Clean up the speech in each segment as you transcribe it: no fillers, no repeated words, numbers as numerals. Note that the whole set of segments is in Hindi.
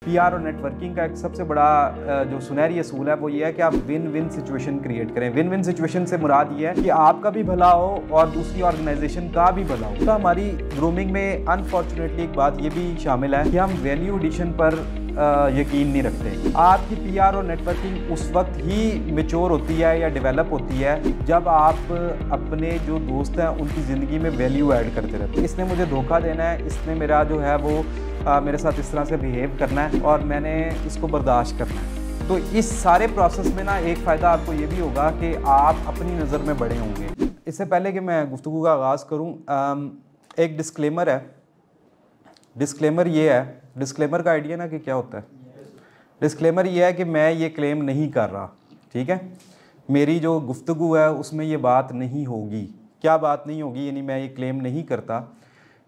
पीआर और नेटवर्किंग का एक सबसे बड़ा जो सुनहरी असूल है वो ये है कि आप विन विन सिचुएशन क्रिएट करें। विन विन सिचुएशन से मुराद ये है कि आपका भी भला हो और दूसरी ऑर्गेनाइजेशन का भी भला हो। तो हमारी ग्रूमिंग में अनफॉर्चुनेटली एक बात ये भी शामिल है कि हम वैल्यू एडिशन पर यकीन नहीं रखते। आपकी पीआर और नेटवर्किंग उस वक्त ही मैच्योर होती है या डेवलप होती है जब आप अपने जो दोस्त हैं उनकी ज़िंदगी में वैल्यू ऐड करते रहते हैं। इसने मुझे धोखा देना है, इसने मेरा जो है वो मेरे साथ इस तरह से बिहेव करना है और मैंने इसको बर्दाश्त करना है। तो इस सारे प्रोसेस में ना एक फ़ायदा आपको ये भी होगा कि आप अपनी नज़र में बड़े होंगे। इससे पहले कि मैं गुफ्तगू का आगाज़ करूँ, एक डिस्क्लेमर है। डिस्क्लेमर ये है, डिस्क्लेमर का आइडिया ना कि क्या होता है। डिस्क्लेमर ये है कि मैं ये क्लेम नहीं कर रहा, ठीक है। मेरी जो गुफ्तगू है उसमें ये बात नहीं होगी। क्या बात नहीं होगी, यानी मैं ये क्लेम नहीं करता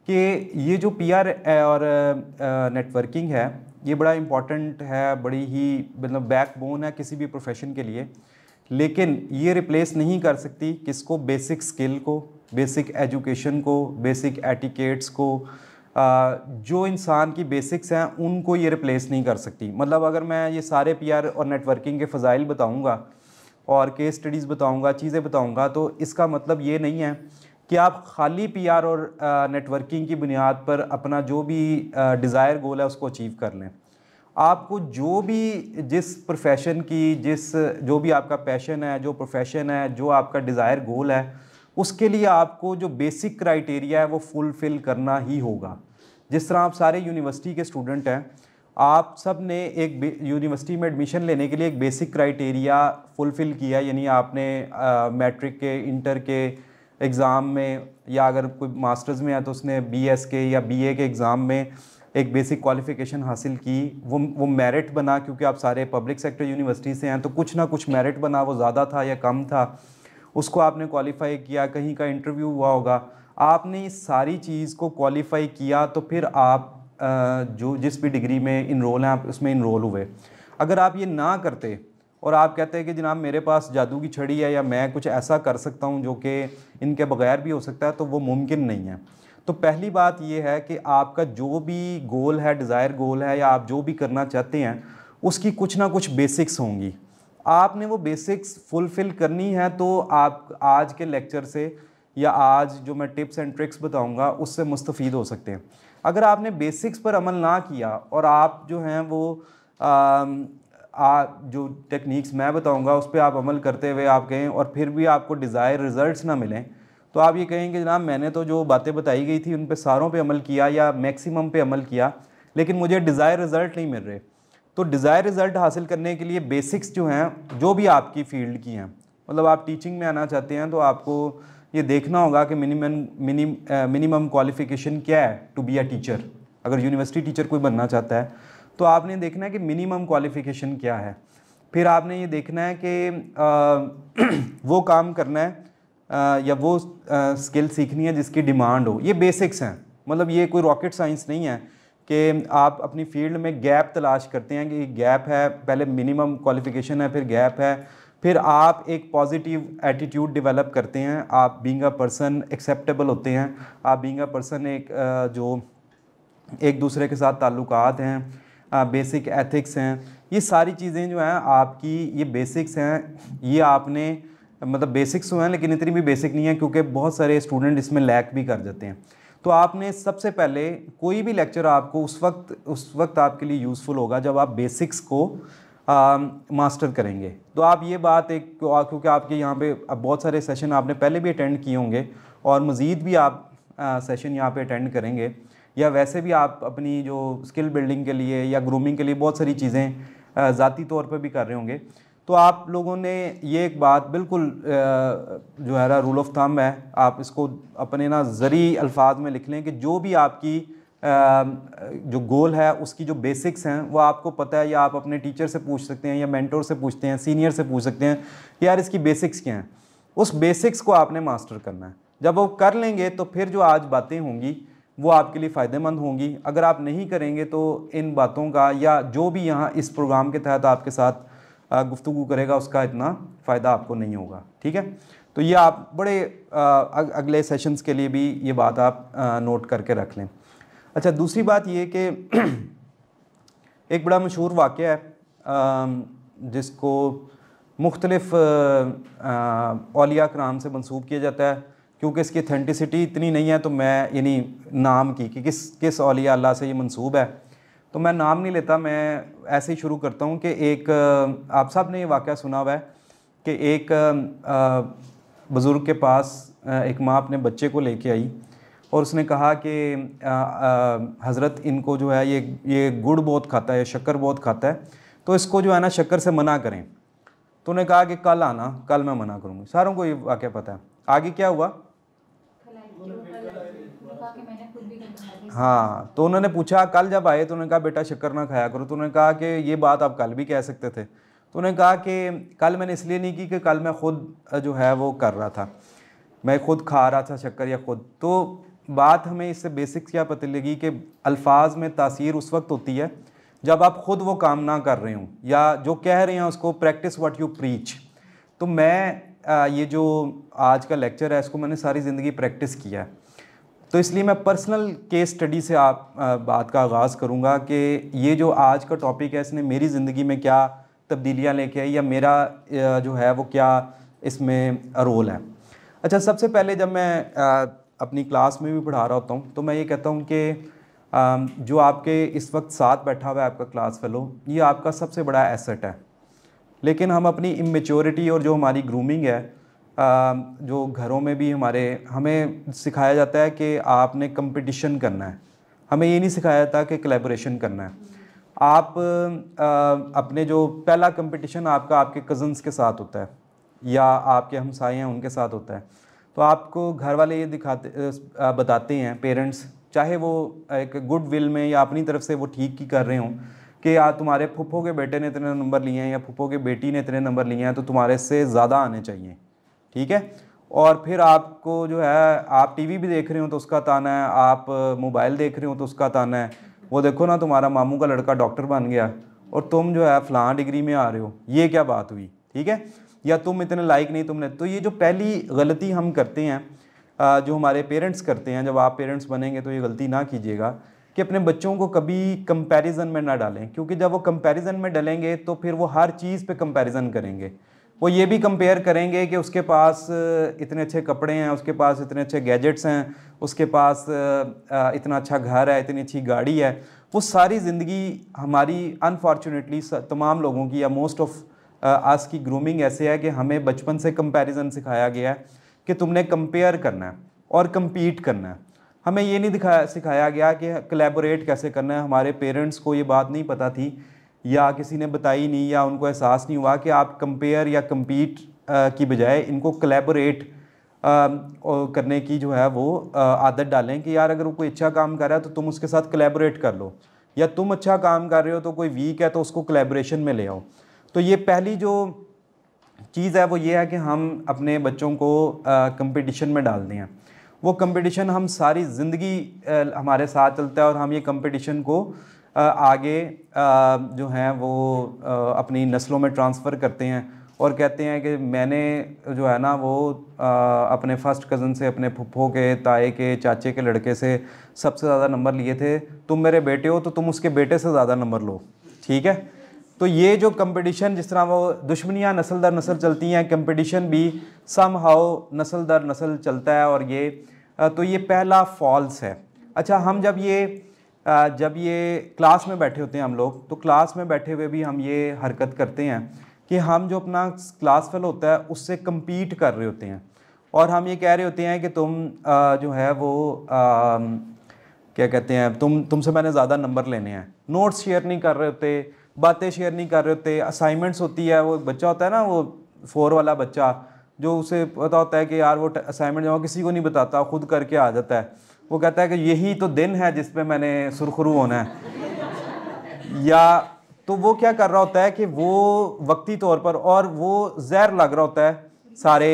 कि ये जो पीआर और नेटवर्किंग है ये बड़ा इम्पॉर्टेंट है, बड़ी ही मतलब बैकबोन है किसी भी प्रोफेशन के लिए, लेकिन ये रिप्लेस नहीं कर सकती किसको, बेसिक स्किल को, बेसिक एजुकेशन को, बेसिक एटिकेट्स को। जो इंसान की बेसिक्स हैं उनको ये रिप्लेस नहीं कर सकती। मतलब अगर मैं ये सारे पीआर और नेटवर्किंग के फ़ज़ाइल बताऊंगा और केस स्टडीज़ बताऊंगा, चीज़ें बताऊंगा, तो इसका मतलब ये नहीं है कि आप खाली पीआर और नेटवर्किंग की बुनियाद पर अपना जो भी डिज़ायर गोल है उसको अचीव कर लें। आपको जो भी जिस प्रोफेशन की जो भी आपका पैशन है, जो प्रोफेशन है, जो आपका डिज़ायर गोल है, उसके लिए आपको जो बेसिक क्राइटेरिया है वो फुलफ़िल करना ही होगा। जिस तरह आप सारे यूनिवर्सिटी के स्टूडेंट हैं, आप सब ने एक यूनिवर्सिटी में एडमिशन लेने के लिए एक बेसिक क्राइटेरिया फुलफ़िल किया, यानी आपने मैट्रिक के, इंटर के एग्ज़ाम में, या अगर कोई मास्टर्स में है तो उसने बीएस के या बीए के एग्ज़ाम में एक बेसिक क्वालिफ़िकेशन हासिल की। वो मेरिट बना, क्योंकि आप सारे पब्लिक सेक्टर यूनिवर्सिटी से हैं तो कुछ ना कुछ मेरिट बना, वो ज़्यादा था या कम था, उसको आपने क्वालिफ़ाई किया, कहीं का इंटरव्यू हुआ होगा, आपने इस सारी चीज़ को क्वालिफ़ाई किया तो फिर आप जो जिस भी डिग्री में इनरोल हैं आप उसमें इनरोल हुए। अगर आप ये ना करते और आप कहते हैं कि जनाब मेरे पास जादू की छड़ी है या मैं कुछ ऐसा कर सकता हूँ जो कि इनके बगैर भी हो सकता है, तो वो मुमकिन नहीं है। तो पहली बात ये है कि आपका जो भी गोल है, डिज़ायर गोल है, या आप जो भी करना चाहते हैं, उसकी कुछ ना कुछ बेसिक्स होंगी। आपने वो बेसिक्स फुलफ़िल करनी है। तो आप आज के लेक्चर से या आज जो मैं टिप्स एंड ट्रिक्स बताऊंगा उससे मुस्तफ़ीद हो सकते हैं। अगर आपने बेसिक्स पर अमल ना किया और आप जो हैं वो जो टेक्निक्स मैं बताऊंगा उस पर आप अमल करते हुए आप गएँ और फिर भी आपको डिज़ायर रिज़ल्ट्स ना मिलें, तो आप ये कहेंगे जनाब मैंने तो जो बातें बताई गई थी उन पे सारों पे अमल किया या मैक्सिमम पे अमल किया, लेकिन मुझे डिज़ायर रिज़ल्ट नहीं मिल रहे। तो डिज़ायर रिज़ल्ट हासिल करने के लिए बेसिक्स जो हैं, जो भी आपकी फ़ील्ड की हैं, मतलब आप टीचिंग में आना चाहते हैं तो आपको ये देखना होगा कि मिनिमम क्वालिफ़िकेशन क्या है टू बी अ टीचर। अगर यूनिवर्सिटी टीचर कोई बनना चाहता है तो आपने देखना है कि मिनिमम क्वालिफ़िकेशन क्या है। फिर आपने ये देखना है कि वो काम करना है या वो स्किल सीखनी है जिसकी डिमांड हो। ये बेसिक्स हैं, मतलब ये कोई रॉकेट साइंस नहीं है कि आप अपनी फील्ड में गैप तलाश करते हैं कि गैप है, पहले मिनिमम क्वालिफ़िकेशन है, फिर गैप है, फिर आप एक पॉजिटिव एटीट्यूड डेवलप करते हैं, आप बीइंग अ पर्सन एक्सेप्टेबल होते हैं, आप बीइंग अ पर्सन जो एक दूसरे के साथ ताल्लुकात हैं, बेसिक एथिक्स हैं। ये सारी चीज़ें जो हैं आपकी, ये बेसिक्स हैं, ये आपने मतलब बेसिक्स तो हैं लेकिन इतनी भी बेसिक नहीं है क्योंकि बहुत सारे स्टूडेंट इसमें लैक भी कर जाते हैं। तो आपने सबसे पहले कोई भी लेक्चर आपको उस वक्त आपके लिए यूज़फुल होगा जब आप बेसिक्स को मास्टर करेंगे। तो आप ये बात क्योंकि आपके यहाँ पे अब बहुत सारे सेशन आपने पहले भी अटेंड किए होंगे और मज़ीद भी आप सेशन यहाँ पे अटेंड करेंगे, या वैसे भी आप अपनी जो स्किल बिल्डिंग के लिए या ग्रूमिंग के लिए बहुत सारी चीज़ें ज़ाती तौर पर भी कर रहे होंगे। तो आप लोगों ने ये एक बात बिल्कुल जो है ना रूल ऑफ थंब है, आप इसको अपने ना ज़री अल्फाज में लिख लें कि जो भी आपकी जो गोल है उसकी जो बेसिक्स हैं वो आपको पता है, या आप अपने टीचर से पूछ सकते हैं या मेंटोर से पूछते हैं, सीनियर से पूछ सकते हैं कि यार इसकी बेसिक्स क्या हैं। उस बेसिक्स को आपने मास्टर करना है। जब वो कर लेंगे तो फिर जो आज बातें होंगी वो आपके लिए फ़ायदेमंद होंगी। अगर आप नहीं करेंगे तो इन बातों का या जो भी यहाँ इस प्रोग्राम के तहत आपके साथ गुफ्तगू करेगा उसका इतना फ़ायदा आपको नहीं होगा, ठीक है। तो ये आप बड़े अगले सेशंस के लिए भी ये बात आप नोट करके रख लें। अच्छा, दूसरी बात ये कि एक बड़ा मशहूर वाक़या है जिसको मुख्तलिफ़ औलिया कराम से मंसूब किया जाता है। क्योंकि इसकी अथेंटिसिटी इतनी नहीं है तो मैं यानी नाम की कि किस औलिया अल्लाह से ये मंसूब है, तो मैं नाम नहीं लेता, मैं ऐसे ही शुरू करता हूँ कि एक आप सब ने ये वाक़या सुना हुआ है कि एक बुज़ुर्ग के पास एक माँ अपने बच्चे को लेके आई और उसने कहा कि हज़रत इनको जो है ये गुड़ बहुत खाता है, शक्कर बहुत खाता है, तो इसको जो है ना शक्कर से मना करें। तो उन्होंने कहा कि कल आना, कल मैं मना करूँगी। सारों को ये वाक़या पता है। आगे क्या हुआ? हाँ, तो उन्होंने पूछा कल जब आए तो उन्होंने कहा बेटा शक्कर ना खाया करो। तो उन्होंने कहा कि ये बात आप कल भी कह सकते थे। तो उन्होंने कहा कि कल मैंने इसलिए नहीं की कि कल मैं ख़ुद जो है वो कर रहा था, मैं ख़ुद खा रहा था शक्कर या ख़ुद। तो बात हमें इससे बेसिक क्या पता लगी कि अल्फाज में तासीर उस वक्त होती है जब आप ख़ुद वो काम ना कर रहे हों या जो कह रहे हैं उसको प्रैक्टिस व्हाट यू प्रीच। तो मैं ये जो आज का लेक्चर है इसको मैंने सारी ज़िंदगी प्रैक्टिस किया है, तो इसलिए मैं पर्सनल केस स्टडी से आप बात का आगाज़ करूँगा कि ये जो आज का टॉपिक है इसने मेरी ज़िंदगी में क्या तब्दीलियाँ लेके आई या मेरा जो है वो क्या इसमें रोल है। अच्छा, सबसे पहले जब मैं अपनी क्लास में भी पढ़ा रहा होता हूँ तो मैं ये कहता हूँ कि जो आपके इस वक्त साथ बैठा हुआ है आपका क्लास फेलो, ये आपका सबसे बड़ा एसेट है। लेकिन हम अपनी इमेच्योरिटी और जो हमारी ग्रूमिंग है, जो घरों में भी हमें सिखाया जाता है कि आपने कंपटीशन करना है, हमें ये नहीं सिखाया जाता कि कोलैबोरेशन करना है। आप अपने जो पहला कंपटीशन आपका आपके कज़न्स के साथ होता है या आपके हमसाए हैं उनके साथ होता है, तो आपको घर वाले ये बताते हैं पेरेंट्स, चाहे वो एक गुड विल में या अपनी तरफ से वो ठीक ही कर रहे हों कि तुम्हारे फुप्पो के बेटे ने इतने नंबर लिए हैं या फुप्पो के बेटी ने इतने नंबर लिए हैं तो तुम्हारे से ज़्यादा आने चाहिए, ठीक है। और फिर आपको जो है आप टीवी भी देख रहे हो तो उसका ताना है, आप मोबाइल देख रहे हो तो उसका ताना है, वो देखो ना तुम्हारा मामू का लड़का डॉक्टर बन गया और तुम जो है फ़लाँ डिग्री में आ रहे हो, ये क्या बात हुई, ठीक है, या तुम इतने लायक नहीं तुमने। तो ये जो पहली गलती हम करते हैं, जो हमारे पेरेंट्स करते हैं, जब आप पेरेंट्स बनेंगे तो ये गलती ना कीजिएगा कि अपने बच्चों को कभी कंपैरिजन में ना डालें, क्योंकि जब वो कंपैरिजन में डालेंगे तो फिर वो हर चीज़ पे कंपैरिजन करेंगे। वो ये भी कंपेयर करेंगे कि उसके पास इतने अच्छे कपड़े हैं, उसके पास इतने अच्छे गैजेट्स हैं, उसके पास इतना अच्छा घर है, इतनी अच्छी गाड़ी है। वो सारी ज़िंदगी हमारी अनफॉर्चुनेटली तमाम लोगों की या मोस्ट ऑफ आज की ग्रूमिंग ऐसे है कि हमें बचपन से कंपैरिजन सिखाया गया है कि तुमने कंपेयर करना है और कम्पीट करना है। हमें ये नहीं सिखाया गया कि कोलैबोरेट कैसे करना है। हमारे पेरेंट्स को ये बात नहीं पता थी या किसी ने बताई नहीं या उनको एहसास नहीं हुआ कि आप कंपेयर या कम्पीट की बजाय इनको कोलैबोरेट करने की जो है वो आदत डालें कि यार अगर वो कोई अच्छा काम कर रहा है तो तुम उसके साथ कोलैबोरेट कर लो, या तुम अच्छा काम कर रहे हो तो कोई वीक है तो उसको कोलैबोरेशन में ले आओ। तो ये पहली जो चीज़ है वो ये है कि हम अपने बच्चों को कंपटीशन में डाल दें। वो कंपटीशन हम सारी ज़िंदगी हमारे साथ चलता है और हम ये कंपटीशन को आगे जो है वो अपनी नस्लों में ट्रांसफ़र करते हैं और कहते हैं कि मैंने जो है ना वो अपने फर्स्ट कज़न से, अपने फुप्पो के, ताए के, चाचे के लड़के से सबसे ज़्यादा नंबर लिए थे, तुम मेरे बेटे हो तो तुम उसके बेटे से ज़्यादा नंबर लो, ठीक है। तो ये जो कंपटीशन, जिस तरह वो दुश्मनियाँ नस्ल दर नस्ल चलती हैं, कंपटीशन भी सम हाउ नस्ल दर नस्ल चलता है। और ये तो ये पहला फॉल्स है। अच्छा, हम जब ये क्लास में बैठे होते हैं हम लोग, तो क्लास में बैठे हुए भी हम ये हरकत करते हैं कि हम जो अपना क्लास फेलो होता है उससे कम्पीट कर रहे होते हैं और हम ये कह रहे होते हैं कि तुम जो है वो क्या कहते हैं, तुमसे मैंने ज़्यादा नंबर लेने हैं। नोट्स शेयर नहीं कर रहे होते, बातें शेयर नहीं कर रहे होते। असाइनमेंट्स होती है, वो बच्चा होता है ना, वो 4 वाला बच्चा जो उसे पता होता है कि यार वो असाइनमेंट जमा किसी को नहीं बताता, खुद करके आ जाता है। वो कहता है कि यही तो दिन है जिस पे मैंने सुरखरू होना है। या तो वो क्या कर रहा होता है कि वो वक्ती तौर पर, और वो जहर लग रहा होता है सारे।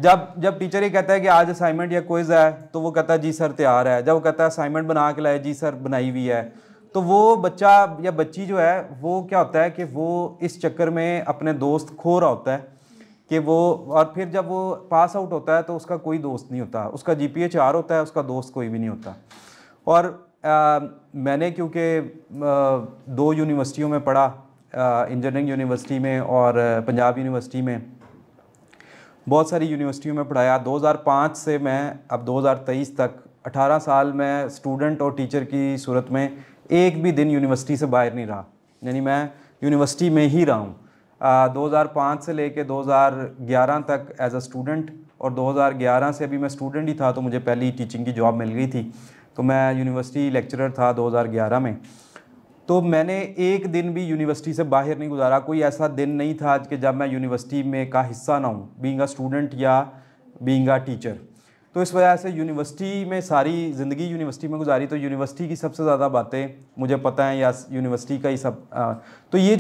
जब टीचर ये कहता है कि आज असाइनमेंट या क्विज है तो वो कहता है जी सर तैयार है। जब वो कहता है असाइनमेंट बना के लाए, जी सर बनाई हुई है। तो वो बच्चा या बच्ची जो है वो क्या होता है कि वो इस चक्कर में अपने दोस्त खो रहा होता है कि वो, और फिर जब वो पास आउट होता है तो उसका कोई दोस्त नहीं होता, उसका GPA 4 होता है, उसका दोस्त कोई भी नहीं होता। और मैंने क्योंकि 2 यूनिवर्सिटियों में पढ़ा, इंजीनियरिंग यूनिवर्सिटी में और पंजाब यूनिवर्सिटी में, बहुत सारी यूनिवर्सिटियों में पढ़ाया। 2005 से मैं अब 2023 तक 18 साल मैं स्टूडेंट और टीचर की सूरत में एक भी दिन यूनिवर्सिटी से बाहर नहीं रहा, यानी मैं यूनिवर्सिटी में ही रहा हूँ। 2005 से लेके 2011 तक एज अ स्टूडेंट, और 2011 से अभी मैं स्टूडेंट ही था तो मुझे पहली टीचिंग की जॉब मिल गई थी, तो मैं यूनिवर्सिटी लेक्चरर था 2011 में। तो मैंने एक दिन भी यूनिवर्सिटी से बाहर नहीं गुजारा। कोई ऐसा दिन नहीं था कि जब मैं यूनिवर्सिटी में का हिस्सा ना हूँ, बीइंग अ स्टूडेंट या बीइंग अ टीचर। तो इस वजह से यूनिवर्सिटी में सारी ज़िंदगी यूनिवर्सिटी में गुजारी, तो यूनिवर्सिटी की सबसे ज़्यादा बातें मुझे पता हैं, या यूनिवर्सिटी का ही सब। तो ये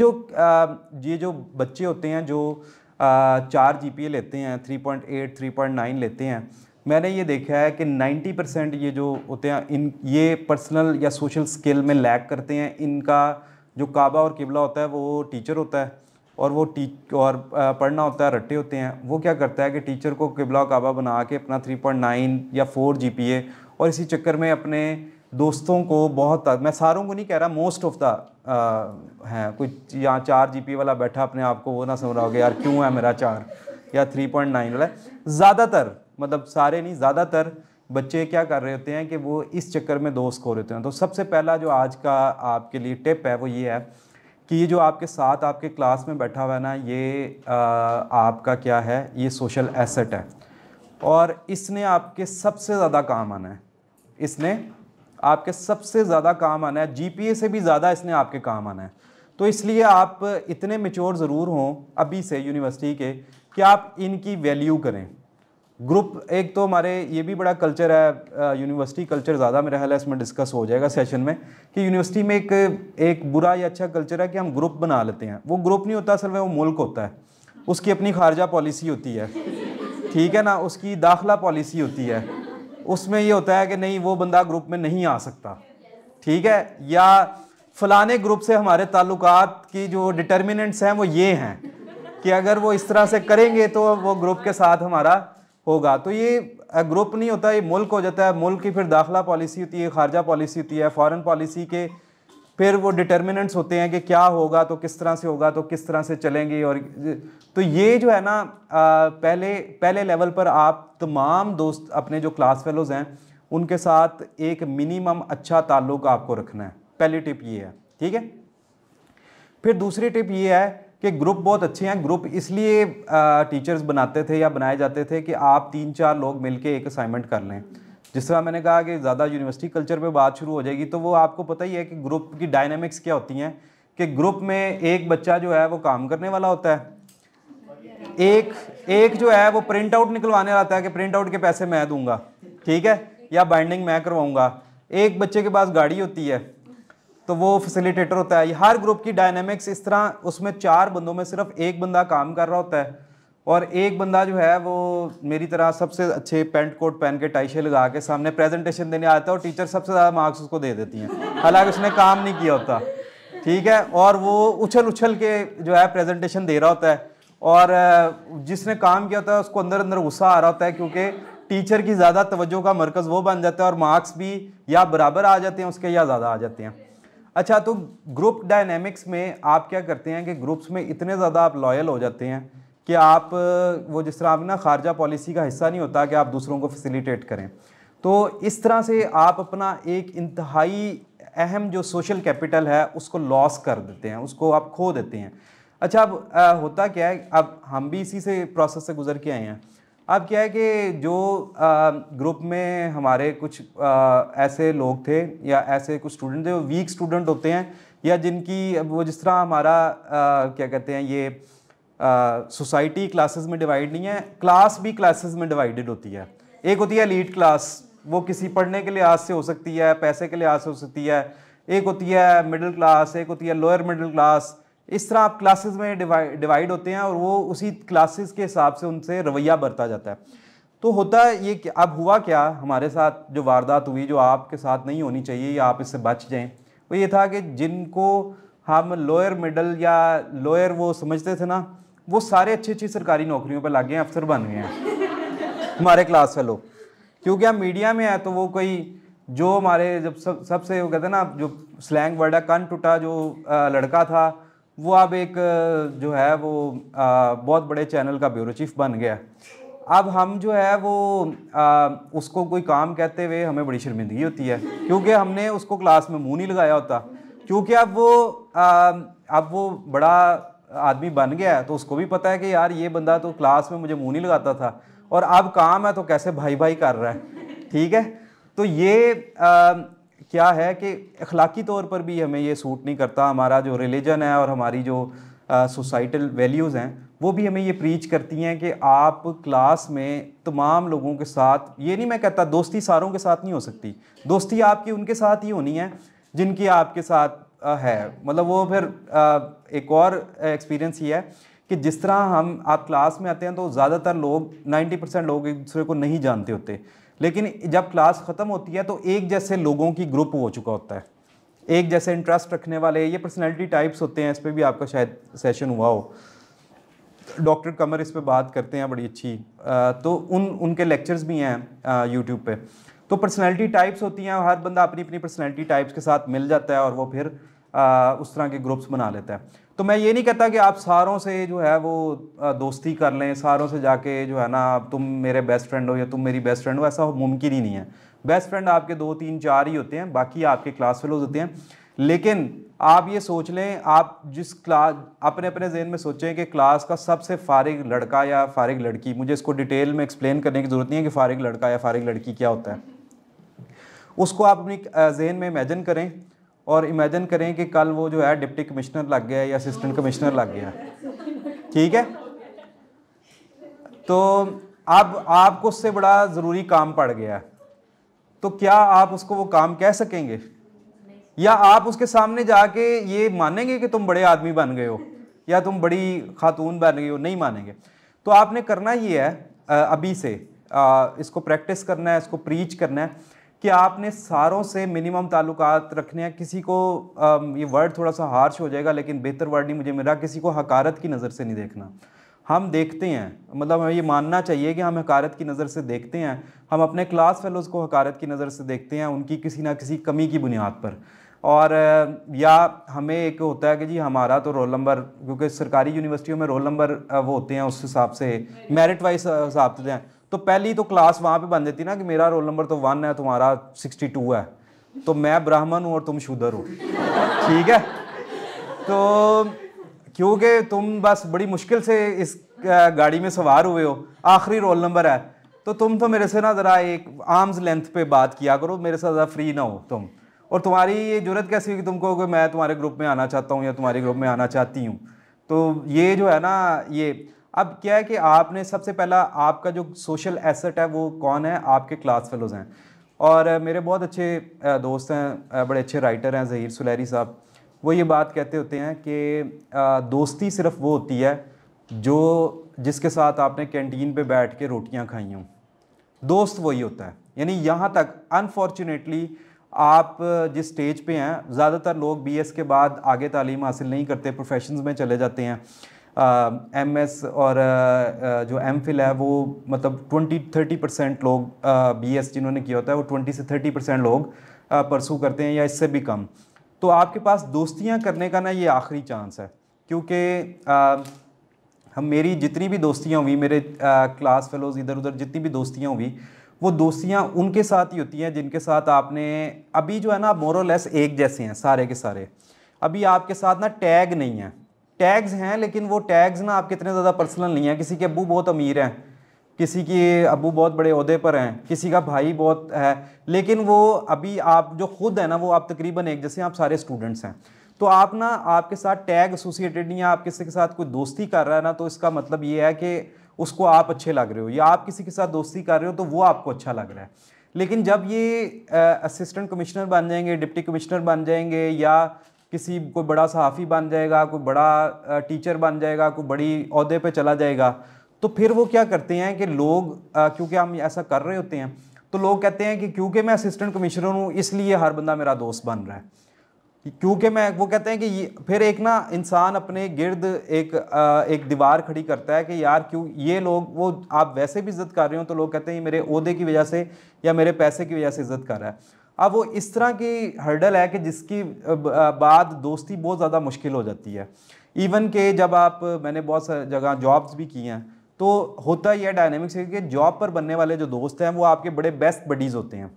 जो बच्चे होते हैं जो 4 GPA लेते हैं, 3.8 3.9 लेते हैं, मैंने ये देखा है कि 90% ये जो होते हैं ये पर्सनल या सोशल स्किल में लैक करते हैं। इनका जो काबा और किबला होता है वो टीचर होता है, और वो पढ़ना होता है रट्टे होते हैं। वो क्या करता है कि टीचर को किबला और काबा बना के अपना 3.9 या 4 GPA, और इसी चक्कर में अपने दोस्तों को बहुत, मैं सारों को नहीं कह रहा, मोस्ट ऑफ द हैं, कोई यहाँ 4 GPA वाला बैठा अपने आप को वो ना समझ रहा हो यार क्यों है मेरा 4 या 3.9 वाला। ज़्यादातर, मतलब सारे नहीं, ज़्यादातर बच्चे क्या कर रहे होते हैं कि वो इस चक्कर में दोस्त खो रहे होते हैं। तो सबसे पहला जो आज का आपके लिए टिप है वो ये है कि ये जो आपके साथ आपके क्लास में बैठा हुआ है ना, ये आपका क्या है, ये सोशल एसेट है, और इसने आपके सबसे ज़्यादा काम आना है। इसने आपके सबसे ज़्यादा काम आना है, GPA से भी ज़्यादा इसने आपके काम आना है। तो इसलिए आप इतने मैच्योर ज़रूर हों अभी से यूनिवर्सिटी के कि आप इनकी वैल्यू करें। ग्रुप, एक तो हमारे ये भी बड़ा कल्चर है, यूनिवर्सिटी कल्चर ज़्यादा मेरा ख्याल है इसमें डिस्कस हो जाएगा सेशन में, कि यूनिवर्सिटी में एक बुरा या अच्छा कल्चर है कि हम ग्रुप बना लेते हैं। वो ग्रुप नहीं होता असल में, वो मुल्क होता है, उसकी अपनी खारजा पॉलिसी होती है, ठीक है ना, उसकी दाखिला पॉलिसी होती है। उसमें ये होता है कि नहीं वो बंदा ग्रुप में नहीं आ सकता, ठीक है, या फलाने ग्रुप से हमारे ताल्लुकात की जो डिटर्मिनेंट्स हैं वो ये हैं कि अगर वो इस तरह से करेंगे तो वो ग्रुप के साथ हमारा होगा। तो ये ग्रुप नहीं होता, ये मुल्क हो जाता है। मुल्क की फिर दाखिला पॉलिसी होती है, खारजा पॉलिसी होती है, फॉरेन पॉलिसी के फिर वो डिटर्मिनेंट्स होते हैं कि क्या होगा तो किस तरह से होगा, तो किस तरह से चलेंगे। और तो ये जो है ना, पहले लेवल पर आप तमाम दोस्त अपने जो क्लास फेलोज़ हैं उनके साथ एक मिनिमम अच्छा ताल्लुक़ आपको रखना है। पहली टिप ये है, ठीक है। फिर दूसरी टिप ये है कि ग्रुप बहुत अच्छे हैं। ग्रुप इसलिए टीचर्स बनाते थे या बनाए जाते थे कि आप 3-4 लोग मिलके एक असाइनमेंट कर लें। जिस तरह मैंने कहा कि ज़्यादा यूनिवर्सिटी कल्चर पे बात शुरू हो जाएगी, तो वो आपको पता ही है कि ग्रुप की डायनामिक्स क्या होती हैं, कि ग्रुप में एक बच्चा जो है वो काम करने वाला होता है, एक जो है वो प्रिंट आउट निकलवाने आता है कि प्रिंट आउट के पैसे मैं दूंगा, ठीक है, या बाइंडिंग मैं करवाऊंगा। एक बच्चे के पास गाड़ी होती है तो वो फैसिलिटेटर होता है। हर ग्रुप की डायनामिक्स इस तरह, उसमें 4 बंदों में सिर्फ एक बंदा काम कर रहा होता है, और एक बंदा जो है वो मेरी तरह सबसे अच्छे पेंट कोट पहन के टाई शे लगा के सामने प्रेजेंटेशन देने आता है, और टीचर सबसे ज़्यादा मार्क्स उसको दे देती हैं, हालांकि उसने काम नहीं किया होता, ठीक है, और वो उछल के जो है प्रेजेंटेशन दे रहा होता है, और जिसने काम किया होता है उसको अंदर अंदर गुस्सा आ रहा होता है, क्योंकि टीचर की ज़्यादा तवज्जो का मरकज़ वो बन जाता है, और मार्क्स भी या बराबर आ जाते हैं उसके या ज़्यादा आ जाते हैं। अच्छा, तो ग्रुप डायनेमिक्स में आप क्या करते हैं कि ग्रुप्स में इतने ज़्यादा आप लॉयल हो जाते हैं कि आप वो जिस तरह आप ना खारजा पॉलिसी का हिस्सा नहीं होता कि आप दूसरों को फैसिलिटेट करें। तो इस तरह से आप अपना एक इंतहाई अहम जो सोशल कैपिटल है उसको लॉस कर देते हैं, उसको आप खो देते हैं। अच्छा, अब होता क्या है, अब हम भी इसी से प्रोसेस से गुजर के आए हैं। अब क्या है कि जो ग्रुप में हमारे कुछ ऐसे लोग थे या ऐसे कुछ स्टूडेंट थे, वो वीक स्टूडेंट होते हैं, या जिनकी वो जिस तरह हमारा क्या कहते हैं ये सोसाइटी क्लासेस में डिवाइड नहीं है, क्लास भी क्लासेस में डिवाइडेड होती है। एक होती है एलीट क्लास, वो किसी पढ़ने के लिहाज से हो सकती है, पैसे के लिहाज से हो सकती है। एक होती है मिडिल क्लास, एक होती है लोअर मिडिल क्लास। इस तरह आप क्लासेस में डिवाइड होते हैं, और वो उसी क्लासेस के हिसाब से उनसे रवैया बरता जाता है। तो होता है ये कि अब हुआ क्या हमारे साथ, जो वारदात हुई जो आपके साथ नहीं होनी चाहिए या आप इससे बच जाएं, वो ये था कि जिनको हम लोअर मिडल या लोअर वो समझते थे ना, वो सारे अच्छी सरकारी नौकरियों पर लग गए हैं, अफसर बन गए हैं हमारे क्लास फेलो। क्योंकि हम मीडिया में है तो वो कोई जो हमारे जब सबसे वो कहते हैं ना, जो स्लैंग वर्ड है, कान टूटा जो लड़का था, वो अब एक जो है वो बहुत बड़े चैनल का ब्यूरो चीफ बन गया। अब हम जो है वो उसको कोई काम कहते हुए हमें बड़ी शर्मिंदगी होती है, क्योंकि हमने उसको क्लास में मुंह नहीं लगाया होता, क्योंकि अब वो बड़ा आदमी बन गया है, तो उसको भी पता है कि यार ये बंदा तो क्लास में मुझे मुंह नहीं लगाता था, और अब काम है तो कैसे भाई भाई कर रहा है। ठीक है, तो ये क्या है कि अखलाकी तौर पर भी हमें ये सूट नहीं करता। हमारा जो रिलीजन है और हमारी जो सोसाइटल वैल्यूज़ हैं वो भी हमें ये प्रीच करती हैं कि आप क्लास में तमाम लोगों के साथ, ये नहीं मैं कहता दोस्ती सारों के साथ नहीं हो सकती, दोस्ती आपकी उनके साथ ही होनी है जिनकी आपके साथ है। मतलब वो फिर एक और एक्सपीरियंस ये है कि जिस तरह आप क्लास में आते हैं तो ज़्यादातर लोग 90% लोग एक दूसरे को नहीं जानते होते, लेकिन जब क्लास ख़त्म होती है तो एक जैसे लोगों की ग्रुप हो चुका होता है, एक जैसे इंटरेस्ट रखने वाले, ये पर्सनैलिटी टाइप्स होते हैं। इस पर भी आपका शायद सेशन हुआ हो, डॉक्टर कमर इस पे बात करते हैं बड़ी अच्छी, तो उनके लेक्चर्स भी हैं यूट्यूब पे। तो पर्सनैलिटी टाइप्स होती हैं, हर बंदा अपनी अपनी पर्सनैलिटी टाइप्स के साथ मिल जाता है और वो फिर उस तरह के ग्रुप्स बना लेता है। तो मैं ये नहीं कहता कि आप सारों से जो है वो दोस्ती कर लें, सारों से जाके जो है ना तुम मेरे बेस्ट फ्रेंड हो या तुम मेरी बेस्ट फ्रेंड हो, ऐसा मुमकिन ही नहीं है। बेस्ट फ्रेंड आपके 2 3 4 ही होते हैं, बाकी आपके क्लास फेलोज होते हैं। लेकिन आप ये सोच लें, आप जिस क्लास अपने अपने जहन में सोचें कि क्लास का सबसे फारिग लड़का या फारिग लड़की, मुझे इसको डिटेल में एक्सप्लेन करने की ज़रूरत नहीं है कि फारिग लड़का या फारिग लड़की क्या होता है, उसको आप अपनी जहन में इमेजिन करें और इमेजिन करें कि कल वो जो है डिप्टी कमिश्नर लग गया या असिस्टेंट कमिश्नर लग गया। ठीक है, तो अब आपको उससे बड़ा ज़रूरी काम पड़ गया, तो क्या आप उसको वो काम कह सकेंगे, या आप उसके सामने जाके ये मानेंगे कि तुम बड़े आदमी बन गए हो या तुम बड़ी खातून बन गई हो? नहीं मानेंगे। तो आपने करना ये है अभी से इसको प्रैक्टिस करना है, इसको प्रीच करना है कि आपने सारों से मिनिमम ताल्लुकात रखने हैं। किसी को ये वर्ड थोड़ा सा हार्श हो जाएगा लेकिन बेहतर वर्ड नहीं मुझे मिला, किसी को हकारत की नज़र से नहीं देखना। हम देखते हैं, मतलब हमें ये मानना चाहिए कि हम हकारत की नज़र से देखते हैं, हम अपने क्लास फेलोज़ को हकारत की नज़र से देखते हैं, उनकी किसी ना किसी कमी की बुनियाद पर। और या हमें एक होता है कि जी हमारा तो रोल नंबर, क्योंकि सरकारी यूनिवर्सिटियों में रोल नंबर वो होते हैं उस हिसाब से मेरिट वाइज हिसाब से हैं, तो पहली तो क्लास वहाँ पे बन देती ना कि मेरा रोल नंबर तो 1 है, तुम्हारा 62 है, तो मैं ब्राह्मण हूँ और तुम शूद्र हो। ठीक है, तो क्योंकि तुम बस बड़ी मुश्किल से इस गाड़ी में सवार हुए हो, आखिरी रोल नंबर है, तो तुम तो मेरे से ना ज़रा एक आर्म्स लेंथ पे बात किया करो, मेरे साथ ज़रा फ्री ना हो तुम। और तुम्हारी ये जरूरत कैसी हुई कि तुमको कि मैं तुम्हारे ग्रुप में आना चाहता हूँ या तुम्हारे ग्रुप में आना चाहती हूँ। तो ये जो है ना, ये अब क्या है कि आपने सबसे पहला आपका जो सोशल एसेट है वो कौन है? आपके क्लास फेलोज़ हैं। और मेरे बहुत अच्छे दोस्त हैं, बड़े अच्छे राइटर हैं, ज़हीर सुलैरी साहब, वो ये बात कहते होते हैं कि दोस्ती सिर्फ वो होती है जिसके साथ आपने कैंटीन पे बैठ के रोटियां खाई हों, दोस्त वही होता है। यानी यहाँ तक अनफॉर्चुनेटली आप जिस स्टेज पे हैं, ज़्यादातर लोग बीएस के बाद आगे तालीम हासिल नहीं करते, प्रोफेशंस में चले जाते हैं। एमएस और जो एमफिल है वो मतलब 20-30% लोग बीएस जिन्होंने किया होता है वो 20 से 30% लोग परसू करते हैं या इससे भी कम। तो आपके पास दोस्तियां करने का ना ये आखिरी चांस है, क्योंकि मेरी जितनी भी दोस्तियां हुई, मेरे क्लास फेलोज़ इधर उधर जितनी भी दोस्तियां हुई, वो दोस्तियां उनके साथ ही होती हैं जिनके साथ आपने अभी जो है ना मोर और लेस एक जैसे हैं सारे के सारे। अभी आपके साथ ना टैग नहीं है, टैग्स हैं लेकिन वो टैग्स ना आपके इतने ज़्यादा पर्सनल नहीं है। किसी के अब्बू बहुत अमीर हैं, किसी के अब्बू बहुत बड़े ओहदे पर हैं, किसी का भाई बहुत है, लेकिन वो अभी आप जो खुद है ना वो आप तकरीबन एक जैसे, आप सारे स्टूडेंट्स हैं। तो आप ना आपके साथ टैग एसोसिएटेड नहीं है, आप किसी के साथ कोई दोस्ती कर रहा है ना, तो इसका मतलब ये है कि उसको आप अच्छे लग रहे हो, या आप किसी के साथ दोस्ती कर रहे हो तो वो आपको अच्छा लग रहा है। लेकिन जब ये असिस्टेंट कमिश्नर बन जाएंगे, डिप्टी कमिश्नर बन जाएंगे, या किसी कोई बड़ा सहाफ़ी बन जाएगा, कोई बड़ा टीचर बन जाएगा, कोई बड़ी ओहदे पे चला जाएगा, तो फिर वो क्या करते हैं कि लोग क्योंकि हम ऐसा कर रहे होते हैं तो लोग कहते हैं कि क्योंकि मैं असिस्टेंट कमिश्नर हूँ इसलिए हर बंदा मेरा दोस्त बन रहा है, क्योंकि वो कहते हैं कि ये फिर एक ना इंसान अपने गिर्द एक दीवार खड़ी करता है कि यार क्यों ये लोग, वो आप वैसे भी इज़्ज़त कर रहे हो तो लोग कहते हैं ये मेरे ओहदे की वजह से या मेरे पैसे की वजह से इज़्ज़त कर रहा है। अब वो इस तरह की हर्डल है कि जिसकी बाद दोस्ती बहुत ज़्यादा मुश्किल हो जाती है। इवन के जब मैंने बहुत सारी जगह जॉब्स भी की हैं, तो होता ही है डायनेमिक्स है कि जॉब पर बनने वाले जो दोस्त हैं वो आपके बड़े बेस्ट बडीज़ होते हैं,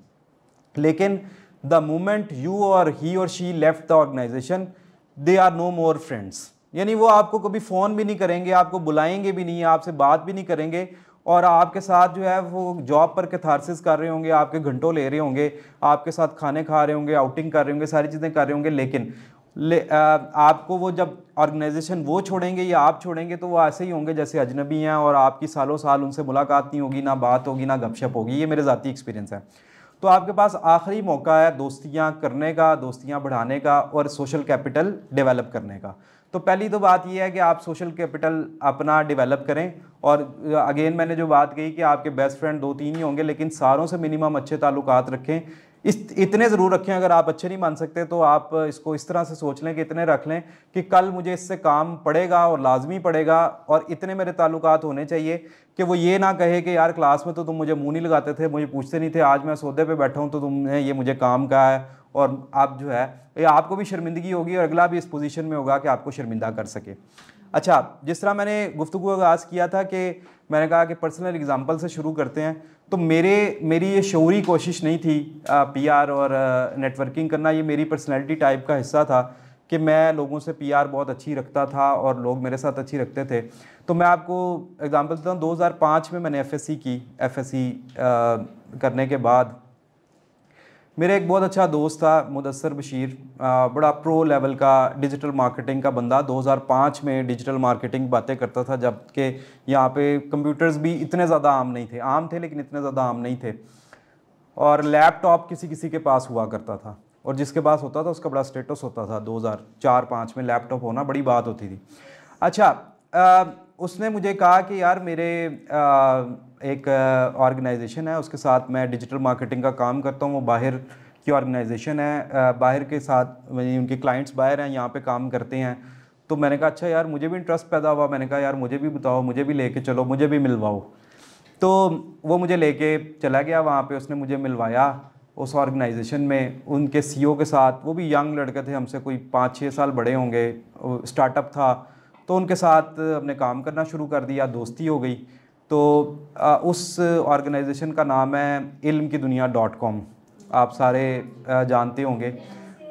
लेकिन द मोमेंट यू और ही और she left the organisation they are no more friends. यानी वो आपको कभी फ़ोन भी नहीं करेंगे, आपको बुलाएंगे भी नहीं, आपसे बात भी नहीं करेंगे, और आपके साथ जो है वो जॉब पर कैथारसिस कर रहे होंगे, आपके घंटों ले रहे होंगे, आपके साथ खाने खा रहे होंगे, आउटिंग कर रहे होंगे, सारी चीज़ें कर रहे होंगे, लेकिन आपको वो जब ऑर्गेनाइजेशन वो छोड़ेंगे या आप छोड़ेंगे तो वो ऐसे ही होंगे जैसे अजनबी हैं, और आपकी सालों साल उनसे मुलाकात नहीं होगी, ना बात होगी, ना गपशप होगी। ये मेरे ज़ाती एक्सपीरियंस है। तो आपके पास आखिरी मौका है दोस्तियाँ करने का, दोस्तियाँ बढ़ाने का और सोशल कैपिटल डेवलप करने का। तो पहली तो बात यह है कि आप सोशल कैपिटल अपना डेवलप करें, और अगेन मैंने जो बात कही कि आपके बेस्ट फ्रेंड 2-3 ही होंगे, लेकिन सारों से मिनिमम अच्छे ताल्लुकात रखें। इतने ज़रूर रखें, अगर आप अच्छे नहीं मान सकते तो आप इसको इस तरह से सोच लें कि इतने रख लें कि कल मुझे इससे काम पड़ेगा और लाजमी पड़ेगा, और इतने मेरे ताल्लुकात होने चाहिए कि वो ये ना कहे कि यार क्लास में तो तुम मुझे मुंह नहीं लगाते थे, मुझे पूछते नहीं थे, आज मैं सौदे पे बैठा हूँ तो तुमने ये मुझे काम कहा है, और आप जो है ये आपको भी शर्मिंदगी होगी और अगला भी इस पोजीशन में होगा कि आपको शर्मिंदा कर सके। अच्छा, जिस तरह मैंने गुफ्तगू आगाज़ किया था कि मैंने कहा कि पर्सनल एग्जांपल से शुरू करते हैं, तो मेरी ये शऊरी कोशिश नहीं थी पीआर और नेटवर्किंग करना, ये मेरी पर्सनैलिटी टाइप का हिस्सा था कि मैं लोगों से पीआर बहुत अच्छी रखता था और लोग मेरे साथ अच्छी रखते थे। तो मैं आपको एग्जांपल देता हूँ, 2005 में मैंने एफएससी की। एफएससी करने के बाद मेरा एक बहुत अच्छा दोस्त था मुदस्सर बशीर, बड़ा प्रो लेवल का डिजिटल मार्केटिंग का बंदा। 2005 में डिजिटल मार्केटिंग बातें करता था, जबकि यहाँ पे कंप्यूटर्स भी इतने ज़्यादा आम नहीं थे, आम थे लेकिन इतने ज़्यादा आम नहीं थे, और लैपटॉप किसी किसी के पास हुआ करता था, और जिसके पास होता था उसका बड़ा स्टेटस होता था। 2004-05 में लैपटॉप होना बड़ी बात होती थी। अच्छा, उसने मुझे कहा कि यार मेरे एक ऑर्गेनाइजेशन है, उसके साथ मैं डिजिटल मार्केटिंग का काम करता हूँ, वो बाहर की ऑर्गेनाइजेशन है, बाहर के साथ उनके क्लाइंट्स बाहर हैं, यहाँ पे काम करते हैं। तो मैंने कहा अच्छा यार, मुझे भी इंटरेस्ट पैदा हुआ, मैंने कहा यार मुझे भी बताओ, मुझे भी लेके चलो, मुझे भी मिलवाओ। तो वो मुझे लेके चला गया वहाँ पे, उसने मुझे मिलवाया उस ऑर्गेनाइजेशन में उनके सीईओ के साथ। वो भी यंग लड़के थे, हमसे कोई 5-6 साल बड़े होंगे, स्टार्टअप था। तो उनके साथ हमने काम करना शुरू कर दिया, दोस्ती हो गई। तो उस ऑर्गेनाइजेशन का नाम है ilmkidunia.com, आप सारे जानते होंगे।